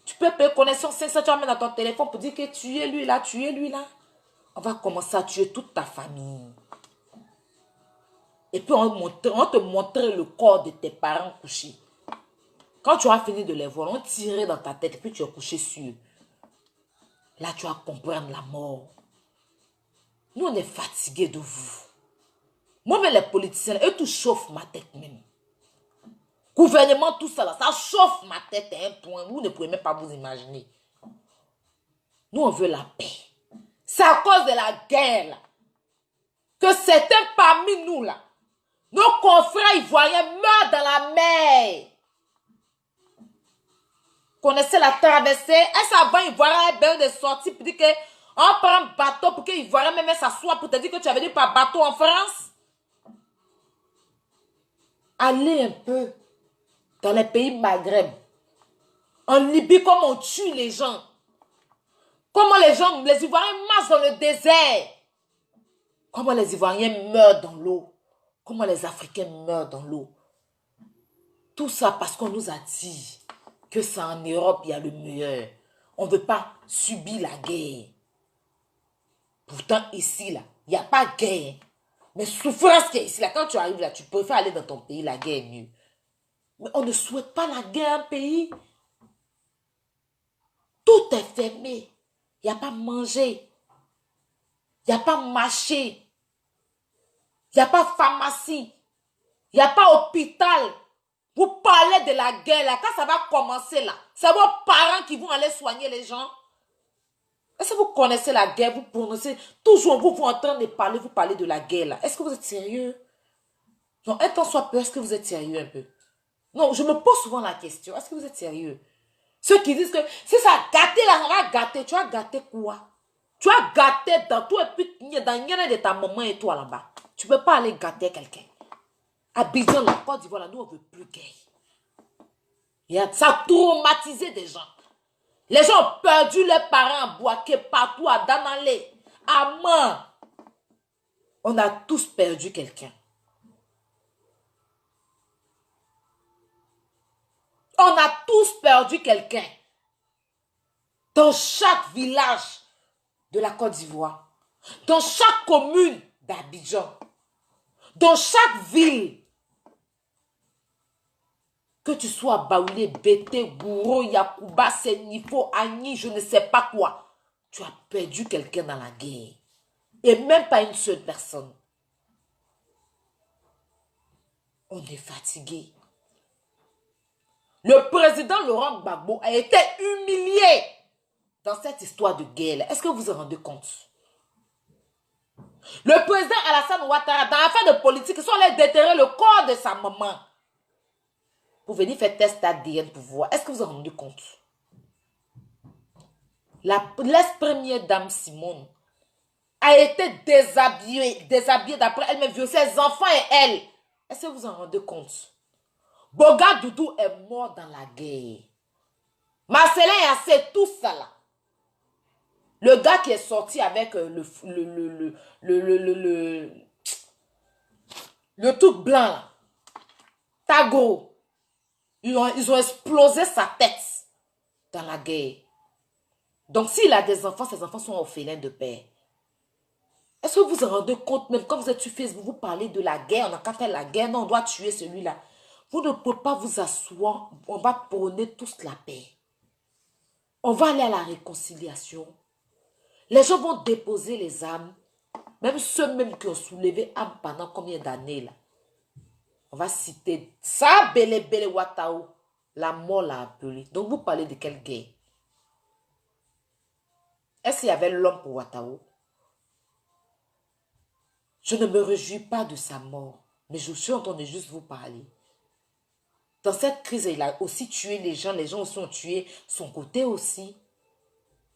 Tu peux payer connexion 500, tu vas mettre dans ton téléphone pour dire que tu es lui là, tu es lui là. On va commencer à tuer toute ta famille. Et puis on te montrer le corps de tes parents couchés. Quand tu as fini de les voir, on tirait dans ta tête et puis tu es couché sur eux. Là, tu vas comprendre la mort. Nous, on est fatigués de vous. Moi-même, les politiciens, eux, tout chauffe ma tête même. Gouvernement, tout ça, là, ça chauffe ma tête à un point. Vous ne pouvez même pas vous imaginer. Nous, on veut la paix. C'est à cause de la guerre, là, que certains parmi nous, là, nos confrères ivoiriens meurent dans la mer. Connaissez la traversée? Est-ce avant Ivoirien a besoin de sortir pour dire qu'on prend un bateau pour que Ivoirien même s'assoie pour te dire que tu as venu par bateau en France? Allez un peu dans les pays Maghreb. En Libye, comment on tue les gens. Comment les Ivoiriens marchent dans le désert. Comment les Ivoiriens meurent dans l'eau. Comment les Africains meurent dans l'eau. Tout ça parce qu'on nous a dit que c'est en Europe, il y a le meilleur. On ne veut pas subir la guerre. Pourtant, ici, là, il n'y a pas de guerre. Mais souffrance qu'il y a ici, là, quand tu arrives là, tu préfères aller dans ton pays, la guerre est mieux. Mais on ne souhaite pas la guerre en pays. Tout est fermé. Il n'y a pas manger. Il n'y a pas marché. Il n'y a pas pharmacie. Il n'y a pas hôpital. Vous parlez de la guerre, là, quand ça va commencer, là, c'est vos parents qui vont aller soigner les gens. Est-ce que vous connaissez la guerre, vous prononcez, toujours vous en train de parler, vous parlez de la guerre, là. Est-ce que vous êtes sérieux? Non, un temps soit peu, est-ce que vous êtes sérieux un peu? Non, je me pose souvent la question, est-ce que vous êtes sérieux? Ceux qui disent que si ça a gâté, là, ça va gâter. Tu as gâté quoi? Tu as gâté dans tout, et puis dans rien de ta maman et toi là-bas. Tu ne peux pas aller gâter quelqu'un. Abidjan, la Côte d'Ivoire, nous, on ne veut plus gay. Ça a traumatisé des gens. Les gens ont perdu leurs parents à Boaké, partout, à Danalé, à Man. On a tous perdu quelqu'un. On a tous perdu quelqu'un. Dans chaque village de la Côte d'Ivoire. Dans chaque commune d'Abidjan. Dans chaque ville. Que tu sois Baoulé, Bété, Gouro, Yakouba, Senifo, Agni, je ne sais pas quoi. Tu as perdu quelqu'un dans la guerre. Et même pas une seule personne. On est fatigué. Le président Laurent Gbagbo a été humilié dans cette histoire de guerre. Est-ce que vous vous rendez compte? Le président Alassane Ouattara, dans l'affaire de politique, ils sont allés déterrer le corps de sa maman. Pour venir faire test ADN pour voir. Est-ce que vous vous rendez compte? L'ex-première dame Simone a été déshabillée d'après elle-même, vieux, ses enfants et elle. Est-ce que vous vous en rendez compte? Boga Doudou est mort dans la guerre. Marcelin Yassé, tout ça là. Le gars qui est sorti avec le truc blanc là. Tago. Ils ont explosé sa tête dans la guerre. Donc s'il a des enfants, ses enfants sont orphelins de père. Est-ce que vous vous rendez compte, même quand vous êtes sur Facebook, vous parlez de la guerre, on n'a qu'à faire la guerre, non, on doit tuer celui-là. Vous ne pouvez pas vous asseoir, on va prôner tous la paix. On va aller à la réconciliation. Les gens vont déposer les âmes, même ceux même qui ont soulevé âme pendant combien d'années là. On va citer ça, Bele Watao, la mort l'a appelé. Donc vous parlez de quelle guerre? Est-ce qu'il y avait l'homme pour Watao? Je ne me réjouis pas de sa mort, mais je suis en train de juste vous parler. Dans cette crise, il a aussi tué les gens aussi ont tué son côté aussi.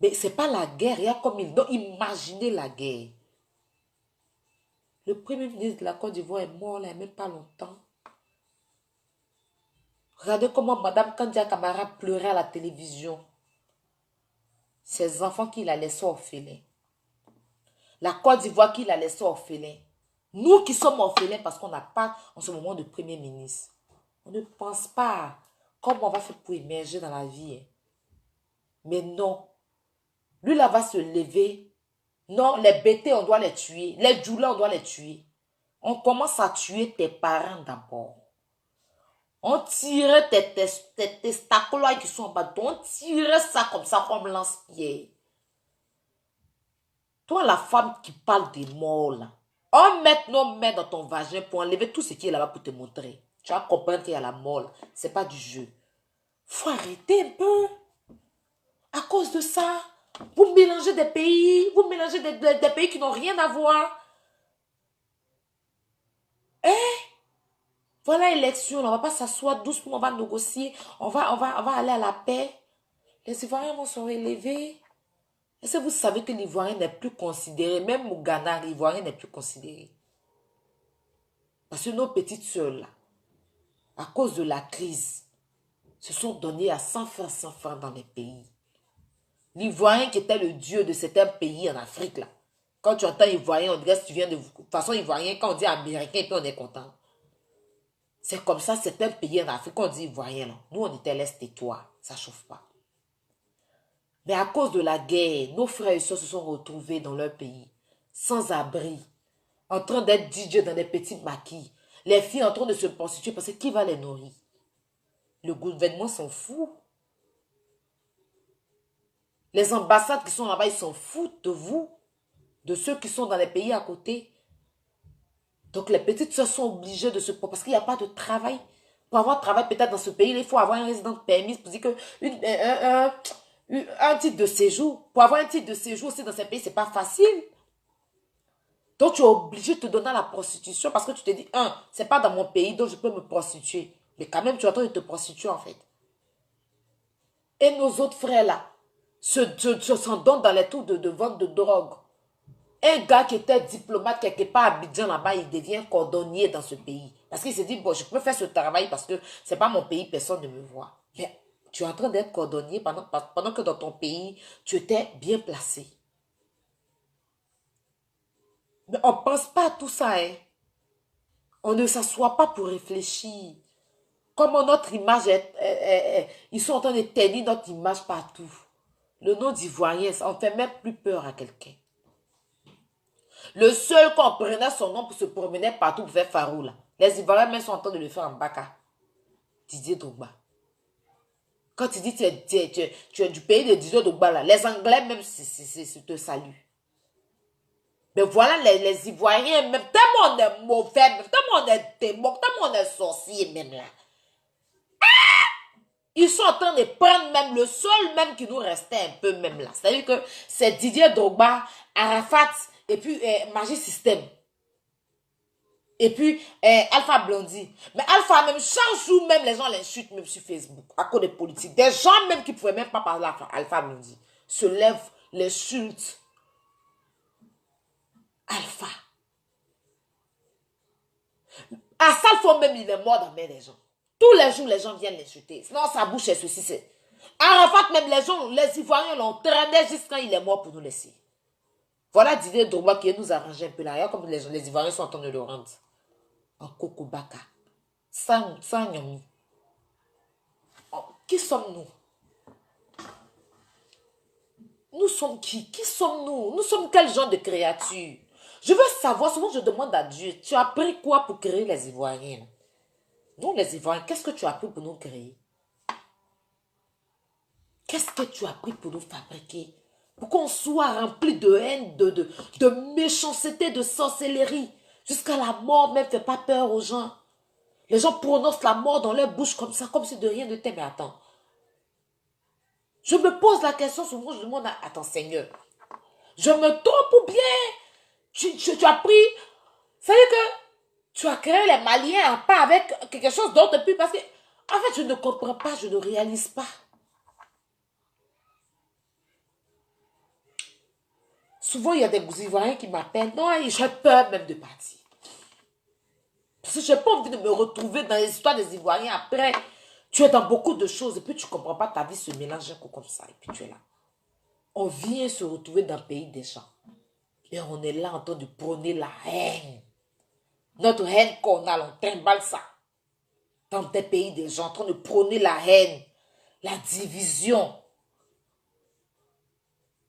Mais ce n'est pas la guerre, il y a comme il doit imaginer la guerre. Le premier ministre de la Côte d'Ivoire est mort là, il n'y a même pas longtemps. Regardez comment Madame Kandia Camara pleurait à la télévision. Ses enfants qui la laissé orphelin. La Côte d'Ivoire qui la laissé orphelin. Nous qui sommes orphelins parce qu'on n'a pas en ce moment de premier ministre. On ne pense pas comment on va faire pour émerger dans la vie. Hein. Mais non. Lui là va se lever. Non, les bêtés, on doit les tuer. Les djoulés, on doit les tuer. On commence à tuer tes parents d'abord. On tirait tes testacolas qui sont en bas. On tirait ça comme ça, comme lance-pierre. Toi, la femme qui parle des morts, là. On met nos mains dans ton vagin pour enlever tout ce qui est là-bas pour te montrer. Tu vas comprendre qu'il y a la mort. Ce n'est pas du jeu. Faut arrêter un peu. À cause de ça, vous mélangez des pays. Vous mélangez des pays qui n'ont rien à voir. Voilà l'élection, on ne va pas s'asseoir doucement, on va négocier, on va aller à la paix. Les Ivoiriens vont se relever. Est-ce que vous savez que l'Ivoirien n'est plus considéré, même au Ghana, l'Ivoirien n'est plus considéré. Parce que nos petites sœurs, là, à cause de la crise, se sont données à 100 francs dans les pays. L'Ivoirien qui était le dieu de certains pays en Afrique, là. Quand tu entends Ivoirien, on dirait que tu viens de façon Ivoirien, quand on dit Américain, puis on est content. C'est comme ça, certains pays en Afrique, on dit Ivoirien, là. Nous, on était l'Est et toi, ça chauffe pas. Mais à cause de la guerre, nos frères et sœurs se sont retrouvés dans leur pays, sans abri, en train d'être DJ dans des petits maquis. Les filles en train de se prostituer parce que qui va les nourrir? Le gouvernement s'en fout. Les ambassades qui sont là-bas, ils s'en foutent de vous, de ceux qui sont dans les pays à côté. Donc les petites sœurs sont obligées de se... Parce qu'il n'y a pas de travail. Pour avoir travail peut-être dans ce pays, il faut avoir un résident permis pour dire que un titre de séjour. Pour avoir un titre de séjour aussi dans ces pays, c'est pas facile. Donc tu es obligé de te donner à la prostitution parce que tu te dis, c'est pas dans mon pays, donc je peux me prostituer. Mais quand même, tu es en train de te prostituer en fait. Et nos autres frères là, s'en donnent dans les tours de vente de drogue. Un gars qui était diplomate quelque part à Abidjan là-bas, il devient cordonnier dans ce pays. Parce qu'il s'est dit, bon, je peux faire ce travail parce que c'est pas mon pays, personne ne me voit. Mais tu es en train d'être cordonnier pendant que dans ton pays, tu étais bien placé. Mais on ne pense pas à tout ça, hein. On ne s'assoit pas pour réfléchir. Comment notre image ils sont en train de ternir notre image partout. Le nom d'Ivoirien, ça ne fait même plus peur à quelqu'un. Le seul qu'on prenait son nom pour se promener partout pour faire farou là. Les Ivoiriens même sont en train de le faire en baka. Didier Drogba. Quand tu dis que tu es du pays de Didier Drogba là, les Anglais même te saluent. Mais voilà les Ivoiriens, même tellement on est mauvais, même tellement on est démon, tellement on est sorcier même là. Ils sont en train de prendre même le seul même qui nous restait un peu même là. C'est-à-dire que c'est Didier Drogba, Arafat et puis Magic System. Et puis Alpha Blondy. Mais Alpha même, chaque jour même les gens l'insultent même sur Facebook à cause des politiques. Des gens même qui ne pouvaient même pas parler à Alpha Blondy se lèvent, l'insultent. Alpha. À Salfo même il est mort dans les gens. Tous les jours, les gens viennent l'insulter. Sinon, sa bouche est ceci, c'est... Arafat, même les gens, les Ivoiriens l'ont traîné jusqu'à il est mort pour nous laisser. Voilà Didier Drogba qui nous arrange un peu là. Regarde comme les Ivoiriens sont en train de le rendre. En Kokobaka. Sans Nyomi. Oh, qui sommes-nous? Nous sommes qui? Qui sommes-nous? Nous sommes quel genre de créatures? Je veux savoir, souvent je demande à Dieu, tu as appris quoi pour créer les Ivoiriens? Nous, les Ivoiriens, qu'est-ce que tu as appris pour nous créer? Qu'est-ce que tu as appris pour nous fabriquer? Pour qu'on soit rempli de haine, de méchanceté, de sorcellerie. Jusqu'à la mort même ne fait pas peur aux gens. Les gens prononcent la mort dans leur bouche comme ça, comme si de rien n'était. Mais attends. Je me pose la question, souvent je demande à... Attends Seigneur, je me trompe ou bien tu as pris... C'est-à-dire que tu as créé les Maliens pas avec quelque chose d'autre depuis parce que... En fait, je ne comprends pas, je ne réalise pas. Souvent, il y a des Ivoiriens qui m'appellent. Non, j'ai peur même de partir. Parce que je n'ai pas envie de me retrouver dans les histoires des Ivoiriens. Après, tu es dans beaucoup de choses et puis tu ne comprends pas, ta vie se mélange un coup comme ça. Et puis tu es là. On vient se retrouver dans le pays des gens. Et on est là en train de prôner la haine. Notre haine qu'on a, on trimballe ça. Dans des pays des gens, en train de prôner la haine, la division.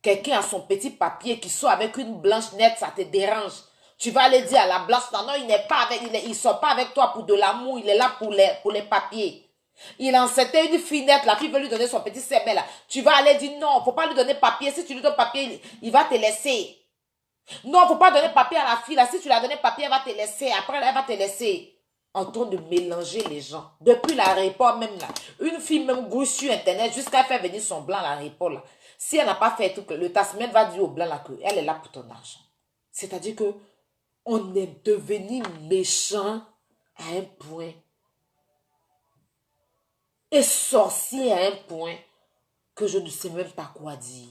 Quelqu'un a son petit papier qui sort avec une blanche nette, ça te dérange. Tu vas aller dire à la blanche, non, il n'est pas avec, il sort pas avec toi pour de l'amour, il est là pour les papiers. Il en c'était une fille nette, la fille veut lui donner son petit semelle là. Tu vas aller dire non, faut pas lui donner papier. Si tu lui donnes papier, il va te laisser. Non, faut pas donner papier à la fille là. Si tu lui as donné papier, elle va te laisser. Après, elle va te laisser. En train de mélanger les gens. Depuis l'aéroport même là. Une fille même grouille sur internet jusqu'à faire venir son blanc à l'aéroport là. Si elle n'a pas fait tout, le tasman va dire au blanc là qu'elle est là pour ton argent. C'est-à-dire que on est devenu méchant à un point. Et sorcier à un point que je ne sais même pas quoi dire.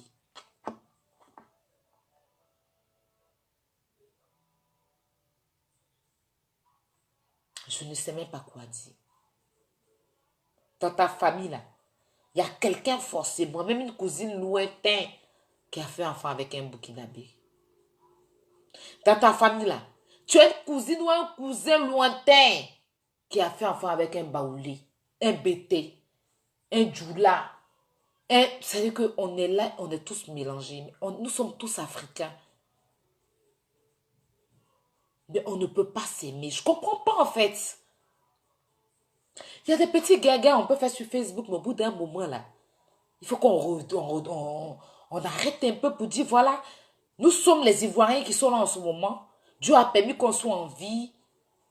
Je ne sais même pas quoi dire. Dans ta famille là, il y a quelqu'un forcément, même une cousine lointaine, qui a fait enfant avec un Burkinabé. Dans ta famille là, tu as une cousine ou un cousin lointain qui a fait enfant avec un Baoulé, un Bété, un Djoula. C'est-à-dire qu'on est là, on est tous mélangés. Nous sommes tous africains. Mais on ne peut pas s'aimer. Je ne comprends pas en fait. Il y a des petits gagas, on peut faire sur Facebook, mais au bout d'un moment là, il faut on arrête un peu pour dire, voilà, nous sommes les Ivoiriens qui sont là en ce moment. Dieu a permis qu'on soit en vie.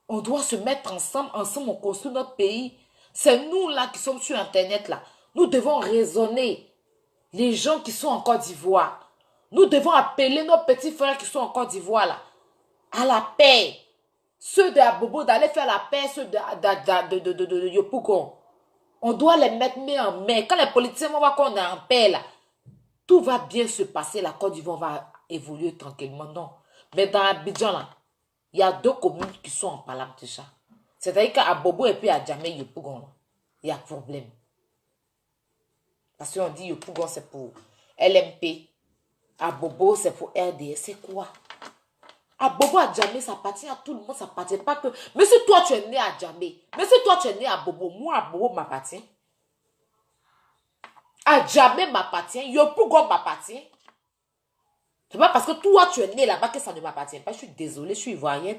On doit se mettre ensemble. Ensemble, on construit notre pays. C'est nous là qui sommes sur Internet là. Nous devons raisonner. Les gens qui sont en Côte d'Ivoire. Nous devons appeler nos petits frères qui sont en Côte d'Ivoire là. À la paix. Ceux de Abobo d'aller faire la paix. Ceux de Yopougon. On doit les mettre main en main. Quand les politiciens vont voir qu'on est en paix là, tout va bien se passer. La Côte d'Ivoire va évoluer tranquillement. Non. Mais dans Abidjan là, il y a 2 communes qui sont en palabre déjà. C'est-à-dire qu'à Bobo et puis à Djamé, Yopougon, il y a problème. Parce qu'on dit Yopougon, c'est pour LMP. À Bobo, c'est pour RDS. C'est quoi? À Bobo, à Djamé, ça appartient à tout le monde. Ça appartient pas que... Mais si toi, tu es né à Djamé, mais si toi, tu es né à Bobo, moi, à Bobo m'appartient. À Djamé m'appartient. Yopougon m'appartient. C'est pas parce que toi, tu es né là-bas que ça ne m'appartient pas. Je suis désolée, je suis ivoirienne.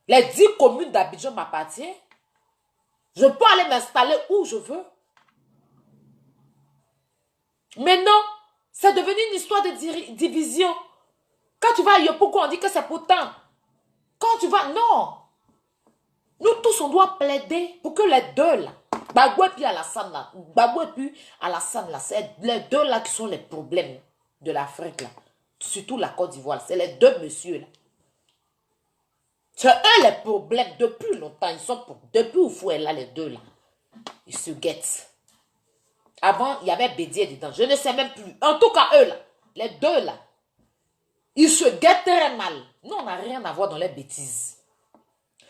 Les 10 communes d'Abidjan m'appartiennent. Je peux aller m'installer où je veux. Mais non, c'est devenu une histoire de division. Quand tu vas à Yopougon, on dit que c'est pourtant. Quand tu vas, non. Nous tous, on doit plaider pour que les deux là, Gbagbo et puis Alassane là, Gbagbo et puis Alassane là, c'est les deux là qui sont les problèmes de l'Afrique là. Surtout la Côte d'Ivoire, c'est les deux messieurs là. C'est eux les problèmes depuis longtemps. Ils sont depuis où faut là les deux là. Ils se guettent. Avant, il y avait Bédier dedans. Je ne sais même plus. En tout cas, eux là, les deux là, ils se guettent très mal. Nous, on n'a rien à voir dans les bêtises.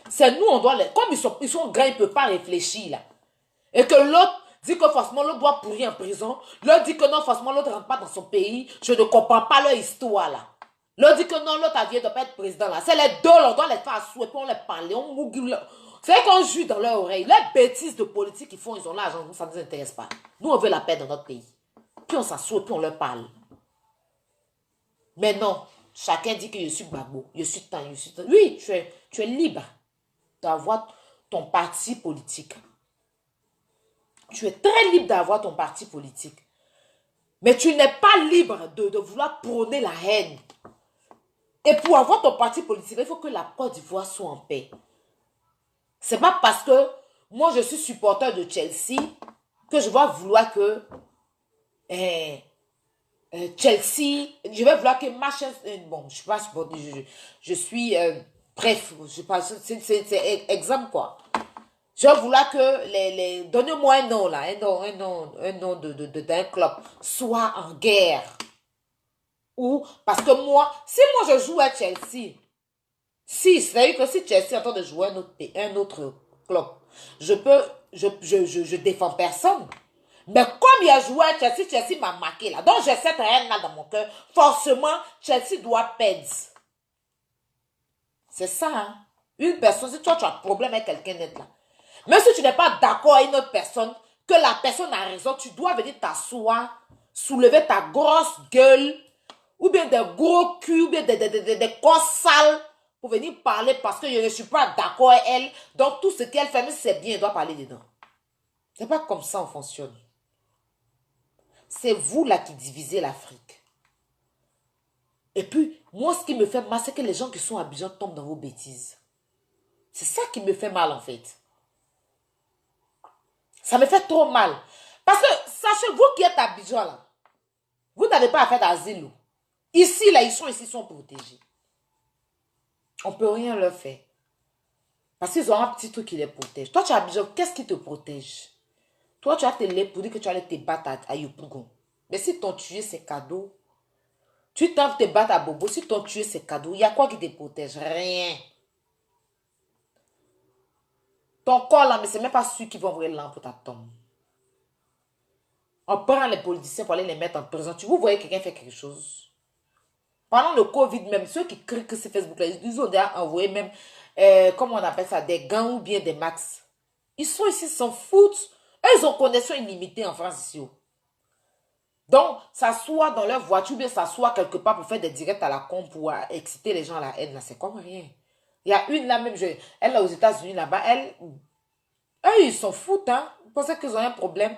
C'est nous, on doit les... Comme ils sont grands, ils ne peuvent pas réfléchir là. Et que l'autre dit que forcément l'autre doit pourrir en prison. L'autre dit que non, forcément l'autre ne rentre pas dans son pays. Je ne comprends pas leur histoire là. L'autre dit que non, l'autre a ne doit pas être président là. C'est les deux, on doit les faire asseoir et puis on les parle. On mougule. C'est qu'on joue dans leur oreille. Les bêtises de politique qu'ils font, ils ont l'argent, ça ne nous intéresse pas. Nous, on veut la paix dans notre pays. Puis on s'assoit, puis on leur parle. Mais non, chacun dit que je suis Gbagbo, je suis tant, je suis tant. Oui, tu es libre d'avoir ton parti politique. Tu es très libre d'avoir ton parti politique. Mais tu n'es pas libre de vouloir prôner la haine. Et pour avoir ton parti politique, il faut que la Côte d'Ivoire soit en paix. C'est pas parce que moi je suis supporter de Chelsea que je vais vouloir que Chelsea, je vais vouloir que Manchester, bon, je sais pas, je suis, bref, je sais pas, c'est exemple quoi. Je vais vouloir que donnez-moi un nom là, un nom d'un club soit en guerre. Ou, parce que moi, si moi je joue à Chelsea, si, c'est-à-dire que si Chelsea est en train de jouer un autre club, je défends personne. Mais comme il a joué à Chelsea, Chelsea m'a marqué là. Donc j'ai cette haine là dans mon cœur. Forcément, Chelsea doit perdre. C'est ça, hein. Une personne, si toi tu as un problème avec quelqu'un d'autre là, même si tu n'es pas d'accord avec une autre personne, que la personne a raison, tu dois venir t'asseoir, soulever ta grosse gueule, ou bien des gros culs, ou bien des corps sales, pour venir parler parce que je ne suis pas d'accord avec elle. Donc tout ce qu'elle fait, même si c'est bien, elle doit parler dedans. C'est pas comme ça on fonctionne. C'est vous là qui divisez l'Afrique. Et puis, moi, ce qui me fait mal, c'est que les gens qui sont Abidjan tombent dans vos bêtises. C'est ça qui me fait mal, en fait. Ça me fait trop mal. Parce que, sachez, vous qui êtes à Abidjan, là, vous n'avez pas affaire d'asile. Ici, là, ils sont protégés. On ne peut rien leur faire. Parce qu'ils ont un petit truc qui les protège. Toi, tu es à Abidjan, qu'est-ce qui te protège? Toi, tu as te lait pour dire que tu allais te battre à Yopougon. Mais si t'ont tué, c'est cadeau. Tu t'en te battre à Bobo, si t'ont tué, c'est cadeau. Il y a quoi qui te protège? Rien. Ton corps là, mais c'est même pas sûr qu'ils vont ouvrir l'âme pour ta tombe. On prend les politiciens pour aller les mettre en prison. Tu vous voyez quelqu'un faire quelque chose? Pendant le Covid même, ceux qui crient que c'est Facebook là, ils ont déjà envoyé même, comment on appelle ça, des gants ou bien des max. Ils sont ici, ils s'en foutent. Eux, ils ont connexion illimitée en France ici. Donc, s'asseoir dans leur voiture, bien s'asseoir quelque part pour faire des directs à la con, pour exciter les gens à la haine, là, c'est comme rien. Il y a une là même, elle est aux États-Unis là-bas, eux, ils s'en foutent, hein. Vous pensez qu'ils ont un problème?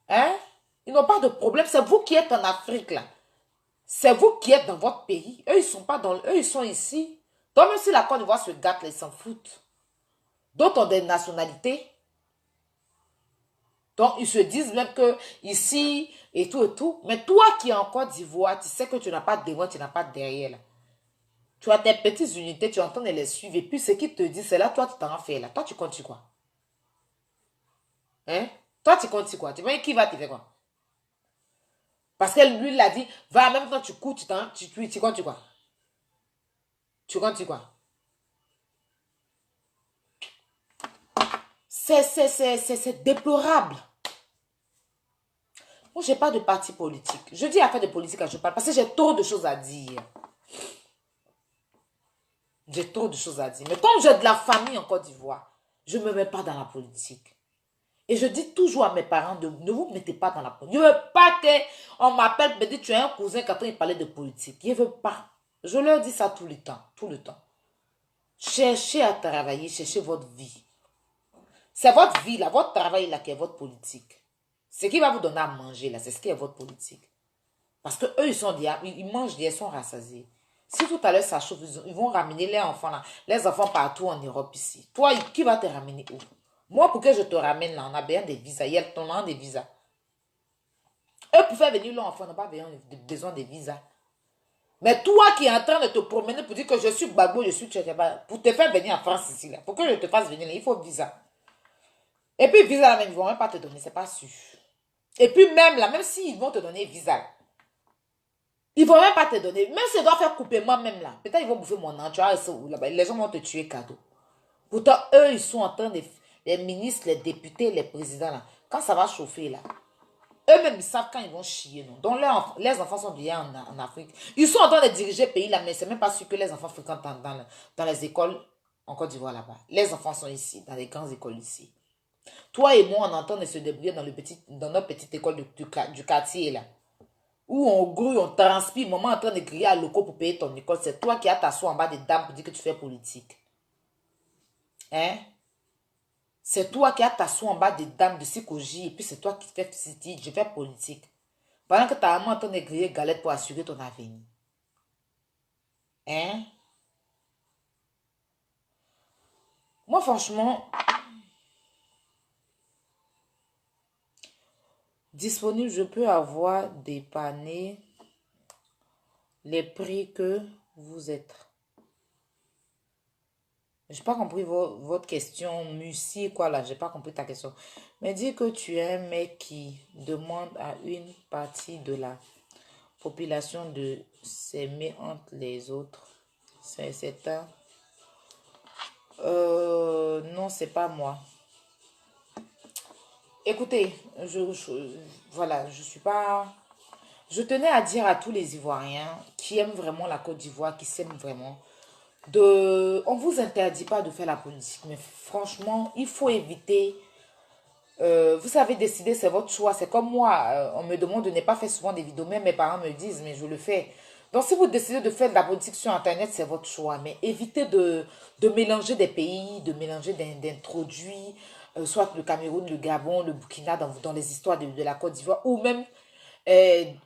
Hein? Ils n'ont pas de problème. C'est vous qui êtes en Afrique, là. C'est vous qui êtes dans votre pays. Eux, ils sont pas dans... Eux, ils sont ici. Donc, même si la Côte d'Ivoire se gâte, là, ils s'en foutent. D'autres ont des nationalités. Donc, ils se disent même que ici, et tout, et tout. Mais toi qui es en Côte d'Ivoire, tu sais que tu n'as pas de devant, tu n'as pas de derrière, là. Tu as tes petites unités, tu entends les suivre. Et puis, ce qu'ils te disent, c'est là, toi, tu t'en fais, là. Toi, tu comptes sur quoi? Hein? Toi, tu comptes sur quoi? Tu vois, qui va te faire quoi? Parce que lui, il a dit, va, en même temps, tu cours, tu comptes sur quoi? Tu comptes sur quoi? C'est déplorable. Moi, je n'ai pas de parti politique. Je dis affaire de politique quand je parle parce que j'ai trop de choses à dire. J'ai trop de choses à dire. Mais comme j'ai de la famille en Côte d'Ivoire, je ne me mets pas dans la politique. Et je dis toujours à mes parents, ne vous mettez pas dans la politique. Je ne veux pas qu'on m'appelle, me dit, tu es un cousin quand il parlait de politique. Je ne veux pas. Je leur dis ça tout le temps. Tout le temps. Cherchez à travailler, cherchez votre vie. C'est votre vie, là, votre travail, là, qui est votre politique. Ce qui va vous donner à manger, là, c'est ce qui est votre politique. Parce que eux, ils mangent, ils sont rassasiés. Si tout à l'heure ça chauffe, ils vont ramener les enfants là, les enfants partout en Europe ici. Toi, qui va te ramener où? Moi, pour que je te ramène là, on a besoin des visas. Il y a ton des visas. Eux, pour faire venir leurs enfants, n'ont pas besoin de visas. Mais toi qui es en train de te promener pour dire que je suis Gbagbo, je suis Tchèque, pour te faire venir en France ici, là, pour que je te fasse venir là, il faut visa. Et puis visa là, même, ils ne vont même pas te donner, c'est pas sûr. Et puis même là, même s'ils vont te donner visa, ils ne vont même pas te donner. Même si je dois faire couper moi-même là, peut-être ils vont bouffer mon entourage là-bas. Les gens vont te tuer cadeau. Pourtant, eux, ils sont en train de... Les ministres, les députés, les présidents là, quand ça va chauffer là, eux-mêmes, ils savent quand ils vont chier, non? Donc, les enfants sont déjà en Afrique. Ils sont en train de diriger le pays là, mais c'est même pas sûr que les enfants fréquentent dans les écoles en Côte d'Ivoire là-bas. Les enfants sont ici, dans les grandes écoles ici. Toi et moi, on entend de se débrouiller dans notre petite école du quartier là. Où on grouille, on transpire, maman est en train de crier à locaux pour payer ton école. C'est toi qui as t'asseoir en bas des dames pour dire que tu fais politique. Hein? C'est toi qui as t'asseoir en bas des dames de psychologie et puis c'est toi qui fais city, je fais politique. Pendant que ta maman est en train de griller galette pour assurer ton avenir. Hein? Moi, franchement, disponible, je peux avoir dépanné les prix que vous êtes. J'ai pas compris votre question, Mussi, quoi là, j'ai pas compris ta question. Mais dis que tu es un mec qui demande à une partie de la population de s'aimer entre les autres. C'est un... non, c'est pas moi. Écoutez, voilà, je suis pas... Je tenais à dire à tous les Ivoiriens qui aiment vraiment la Côte d'Ivoire, qui s'aiment vraiment, on ne vous interdit pas de faire la politique, mais franchement, il faut éviter. Vous savez, décider, c'est votre choix. C'est comme moi, on me demande de ne pas faire souvent des vidéos, même mes parents me disent, mais je le fais. Donc, si vous décidez de faire de la politique sur Internet, c'est votre choix. Mais évitez de mélanger des pays, de mélanger d'introduits, soit le Cameroun, le Gabon, le Burkina, dans les histoires de la Côte d'Ivoire, ou même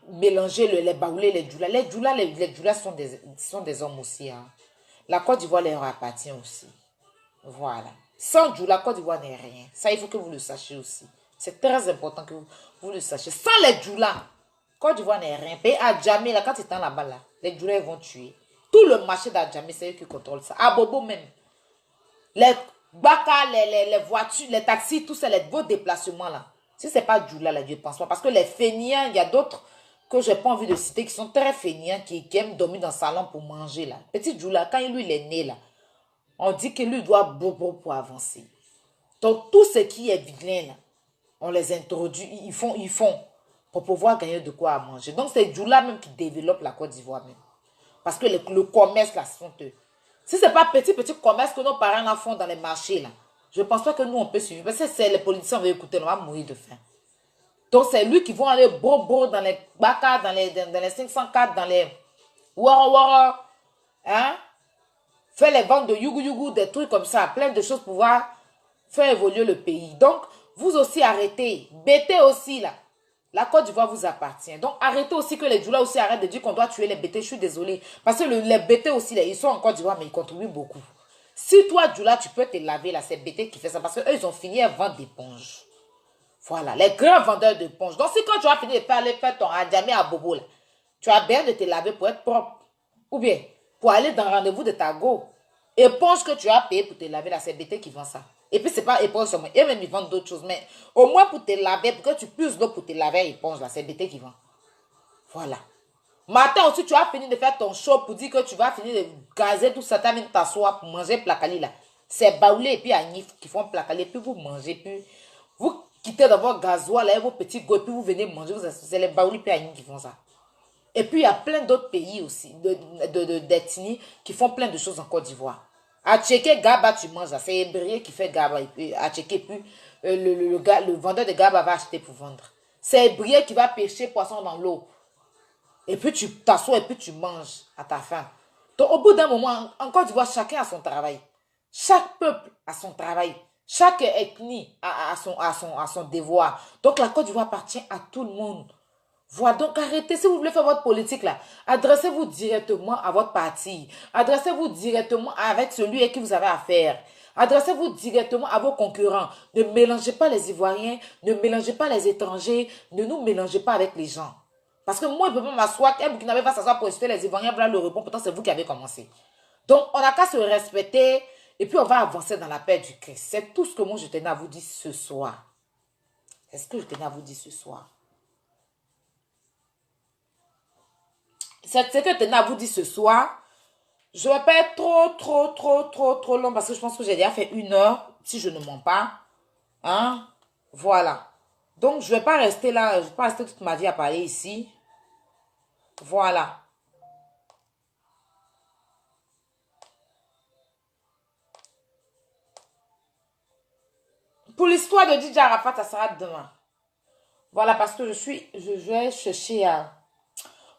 mélanger les Baoulés, les Djoula. Les Djoula sont des hommes aussi. Hein. La Côte d'Ivoire leur appartient aussi. Voilà. Sans Djoula, Côte d'Ivoire n'est rien. Ça, il faut que vous le sachiez aussi. C'est très important que vous le sachiez. Sans les Djoula, Côte d'Ivoire n'est rien. Pays Adjamé, là, quand ils sont là-bas, là, les Djoula, ils vont tuer. Tout le marché d'Adjamé, c'est eux qui contrôlent ça. À Bobo même. Les Baka, les voitures, les taxis, tout ça, vos déplacements là. Si ce n'est pas Djoula, là, je ne pense pas. Parce que les fainéants, il y a d'autres que je n'ai pas envie de citer qui sont très fainéants, qui aiment dormir dans le salon pour manger là. Petit Djoula, quand lui, il est né là, on dit que lui doit bobo pour avancer. Donc, tout ce qui est vilain là, on les introduit, ils font pour pouvoir gagner de quoi à manger. Donc, c'est Djoula même qui développe la Côte d'Ivoire même. Parce que le commerce là, sont eux. Si ce n'est pas petit commerce que nos parents là font dans les marchés là, je ne pense pas que nous on peut suivre. Parce que c'est les politiciens, on va écouter, on va mourir de faim. Donc, c'est lui qui vont aller bobo dans les Baka, dans les 504, dans les Wara, hein? Faire les ventes de yougou, des trucs comme ça, plein de choses pour pouvoir faire évoluer le pays. Donc, vous aussi arrêtez. Bété aussi, là. La Côte d'Ivoire vous appartient. Donc, arrêtez aussi que les Djoula aussi arrêtent de dire qu'on doit tuer les Bétés. Je suis désolée. Parce que les Bétés aussi, là, ils sont en Côte d'Ivoire, mais ils contribuent beaucoup. Si toi, Djoula, tu peux te laver, là, c'est Bété qui fait ça. Parce qu'eux, ils ont fini à vendre des ponges. Voilà, les grands vendeurs de ponges. Donc, si quand tu as fini de faire ton adjamé à Bobo, là, tu as bien de te laver pour être propre. Ou bien, pour aller dans le rendez-vous de ta go. Éponge que tu as payé pour te laver, là, c'est BT qui vend ça. Et puis, c'est pas éponge seulement. Et même, ils vendent d'autres choses. Mais au moins, pour te laver, pour que tu puisses l'eau pour te laver éponge, là, c'est BT qui vend. Voilà. Matin aussi, tu as fini de faire ton show pour dire que tu vas finir de gazer tout ça, tu as même t'asseoir pour manger placali, là. C'est Baoulé et puis Agnif qui font placali, puis vous mangez, puis vous quittez dans votre gasoil, là, vos petits go, puis vous venez manger, c'est les Baoulé et puis Agnif qui font ça. Et puis, il y a plein d'autres pays aussi, d'ethnie, qui font plein de choses en Côte d'Ivoire. À Tchéké, Gaba, tu manges. C'est Hébrier qui fait Gaba. À Tchéké, puis le vendeur de Gaba va acheter pour vendre. C'est Hébrier qui va pêcher poisson dans l'eau. Et puis, tu t'assois et puis tu manges à ta faim. Donc, au bout d'un moment, en Côte d'Ivoire, chacun a son travail. Chaque peuple a son travail. Chaque ethnie a son devoir. Donc, la Côte d'Ivoire appartient à tout le monde. Voilà, donc arrêtez, si vous voulez faire votre politique là, adressez-vous directement à votre parti, adressez-vous directement avec celui à qui vous avez affaire, adressez-vous directement à vos concurrents, ne mélangez pas les Ivoiriens, ne mélangez pas les étrangers, ne nous mélangez pas avec les gens. Parce que moi, je ne peux pas m'asseoir, un Burkinabé va s'asseoir pour insulter les Ivoiriens, voilà le rebond, pourtant c'est vous qui avez commencé. Donc, on n'a qu'à se respecter et puis on va avancer dans la paix du Christ. C'est tout ce que moi je tenais à vous dire ce soir. C'est ce que je tenais à vous dire ce soir. C'est ce que je tenais à vous dire ce soir. Je ne vais pas être trop long parce que je pense que j'ai déjà fait 1 heure si je ne mens pas. Hein? Voilà. Donc, je ne vais pas rester là. Je ne vais pas rester toute ma vie à parler ici. Voilà. Pour l'histoire de DJ Arafat, ça sera demain. Voilà, parce que je vais chercher à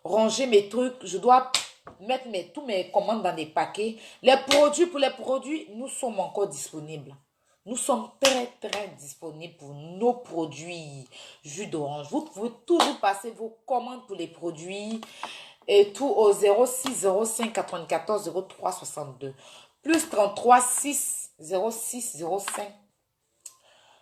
ranger mes trucs. Je dois mettre tous mes commandes dans des paquets. Pour les produits, nous sommes encore disponibles. Nous sommes très disponibles pour nos produits jus d'orange. Vous pouvez toujours passer vos commandes pour les produits et tout au 06 05 94 03 62. Plus 33 6 06 05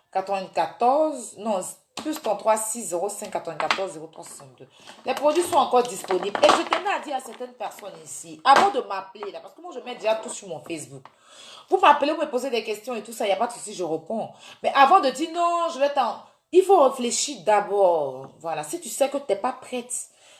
94, non, plus 33 6 05 94 03 62. Les produits sont encore disponibles. Et je tenais à dire à certaines personnes ici, avant de m'appeler, là, parce que moi je mets déjà tout sur mon Facebook. Vous m'appelez, vous me posez des questions et tout ça, il n'y a pas de souci, je réponds. Mais avant de dire non, je vais t'en... Il faut réfléchir d'abord. Voilà, si tu sais que tu n'es pas prête,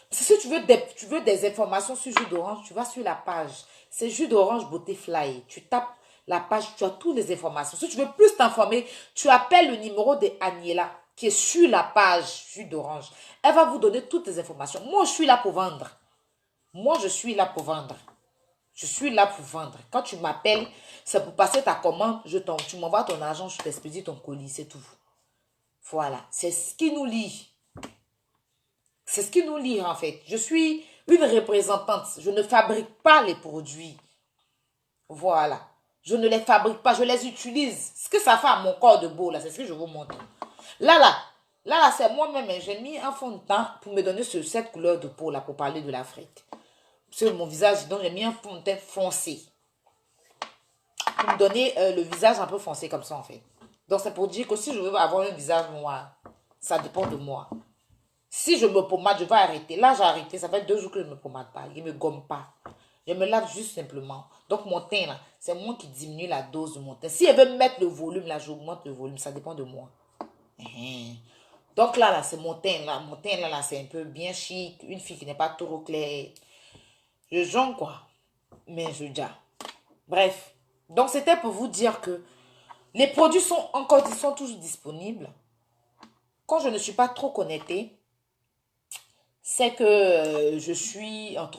Si tu veux des informations sur jus d'orange, tu vas sur la page. C'est jus d'orange beauté fly. Tu tapes la page, tu as toutes les informations. Si tu veux plus t'informer, tu appelles le numéro de Aniela qui est sur la page jus d'orange. Elle va vous donner toutes les informations. Moi, je suis là pour vendre. Moi, je suis là pour vendre. Je suis là pour vendre. Quand tu m'appelles, c'est pour passer ta commande. Tu m'envoies ton argent, je t'expédie ton colis, c'est tout. Voilà, c'est ce qui nous lie. C'est ce qui nous lie en fait. Je suis une représentante. Je ne fabrique pas les produits. Voilà. Je ne les fabrique pas, je les utilise. Ce que ça fait à mon corps de beau, là, c'est ce que je vous montre. Là, c'est moi-même. J'ai mis un fond de teint pour me donner cette couleur de peau, là, pour parler de l'Afrique. Sur mon visage, donc j'ai mis un fond de teint foncé. Pour me donner le visage un peu foncé comme ça, en fait. Donc, c'est pour dire que si je veux avoir un visage noir, ça dépend de moi. Si je me pommade, je vais arrêter. Là, j'ai arrêté. Ça fait 2 jours que je ne me pommade pas. Je ne me gomme pas. Je me lave juste simplement. Donc, mon teint, là, c'est moi qui diminue la dose de mon teint. Si elle veut mettre le volume, là, j'augmente le volume. Ça dépend de moi. Donc, là, c'est mon teint, là. Mon teint, là, c'est un peu bien chic. Une fille qui n'est pas trop claire. Je jongle, quoi. Mais je dis. Bref. Donc, c'était pour vous dire que les produits sont toujours disponibles. Quand je ne suis pas trop connectée, c'est que je suis en train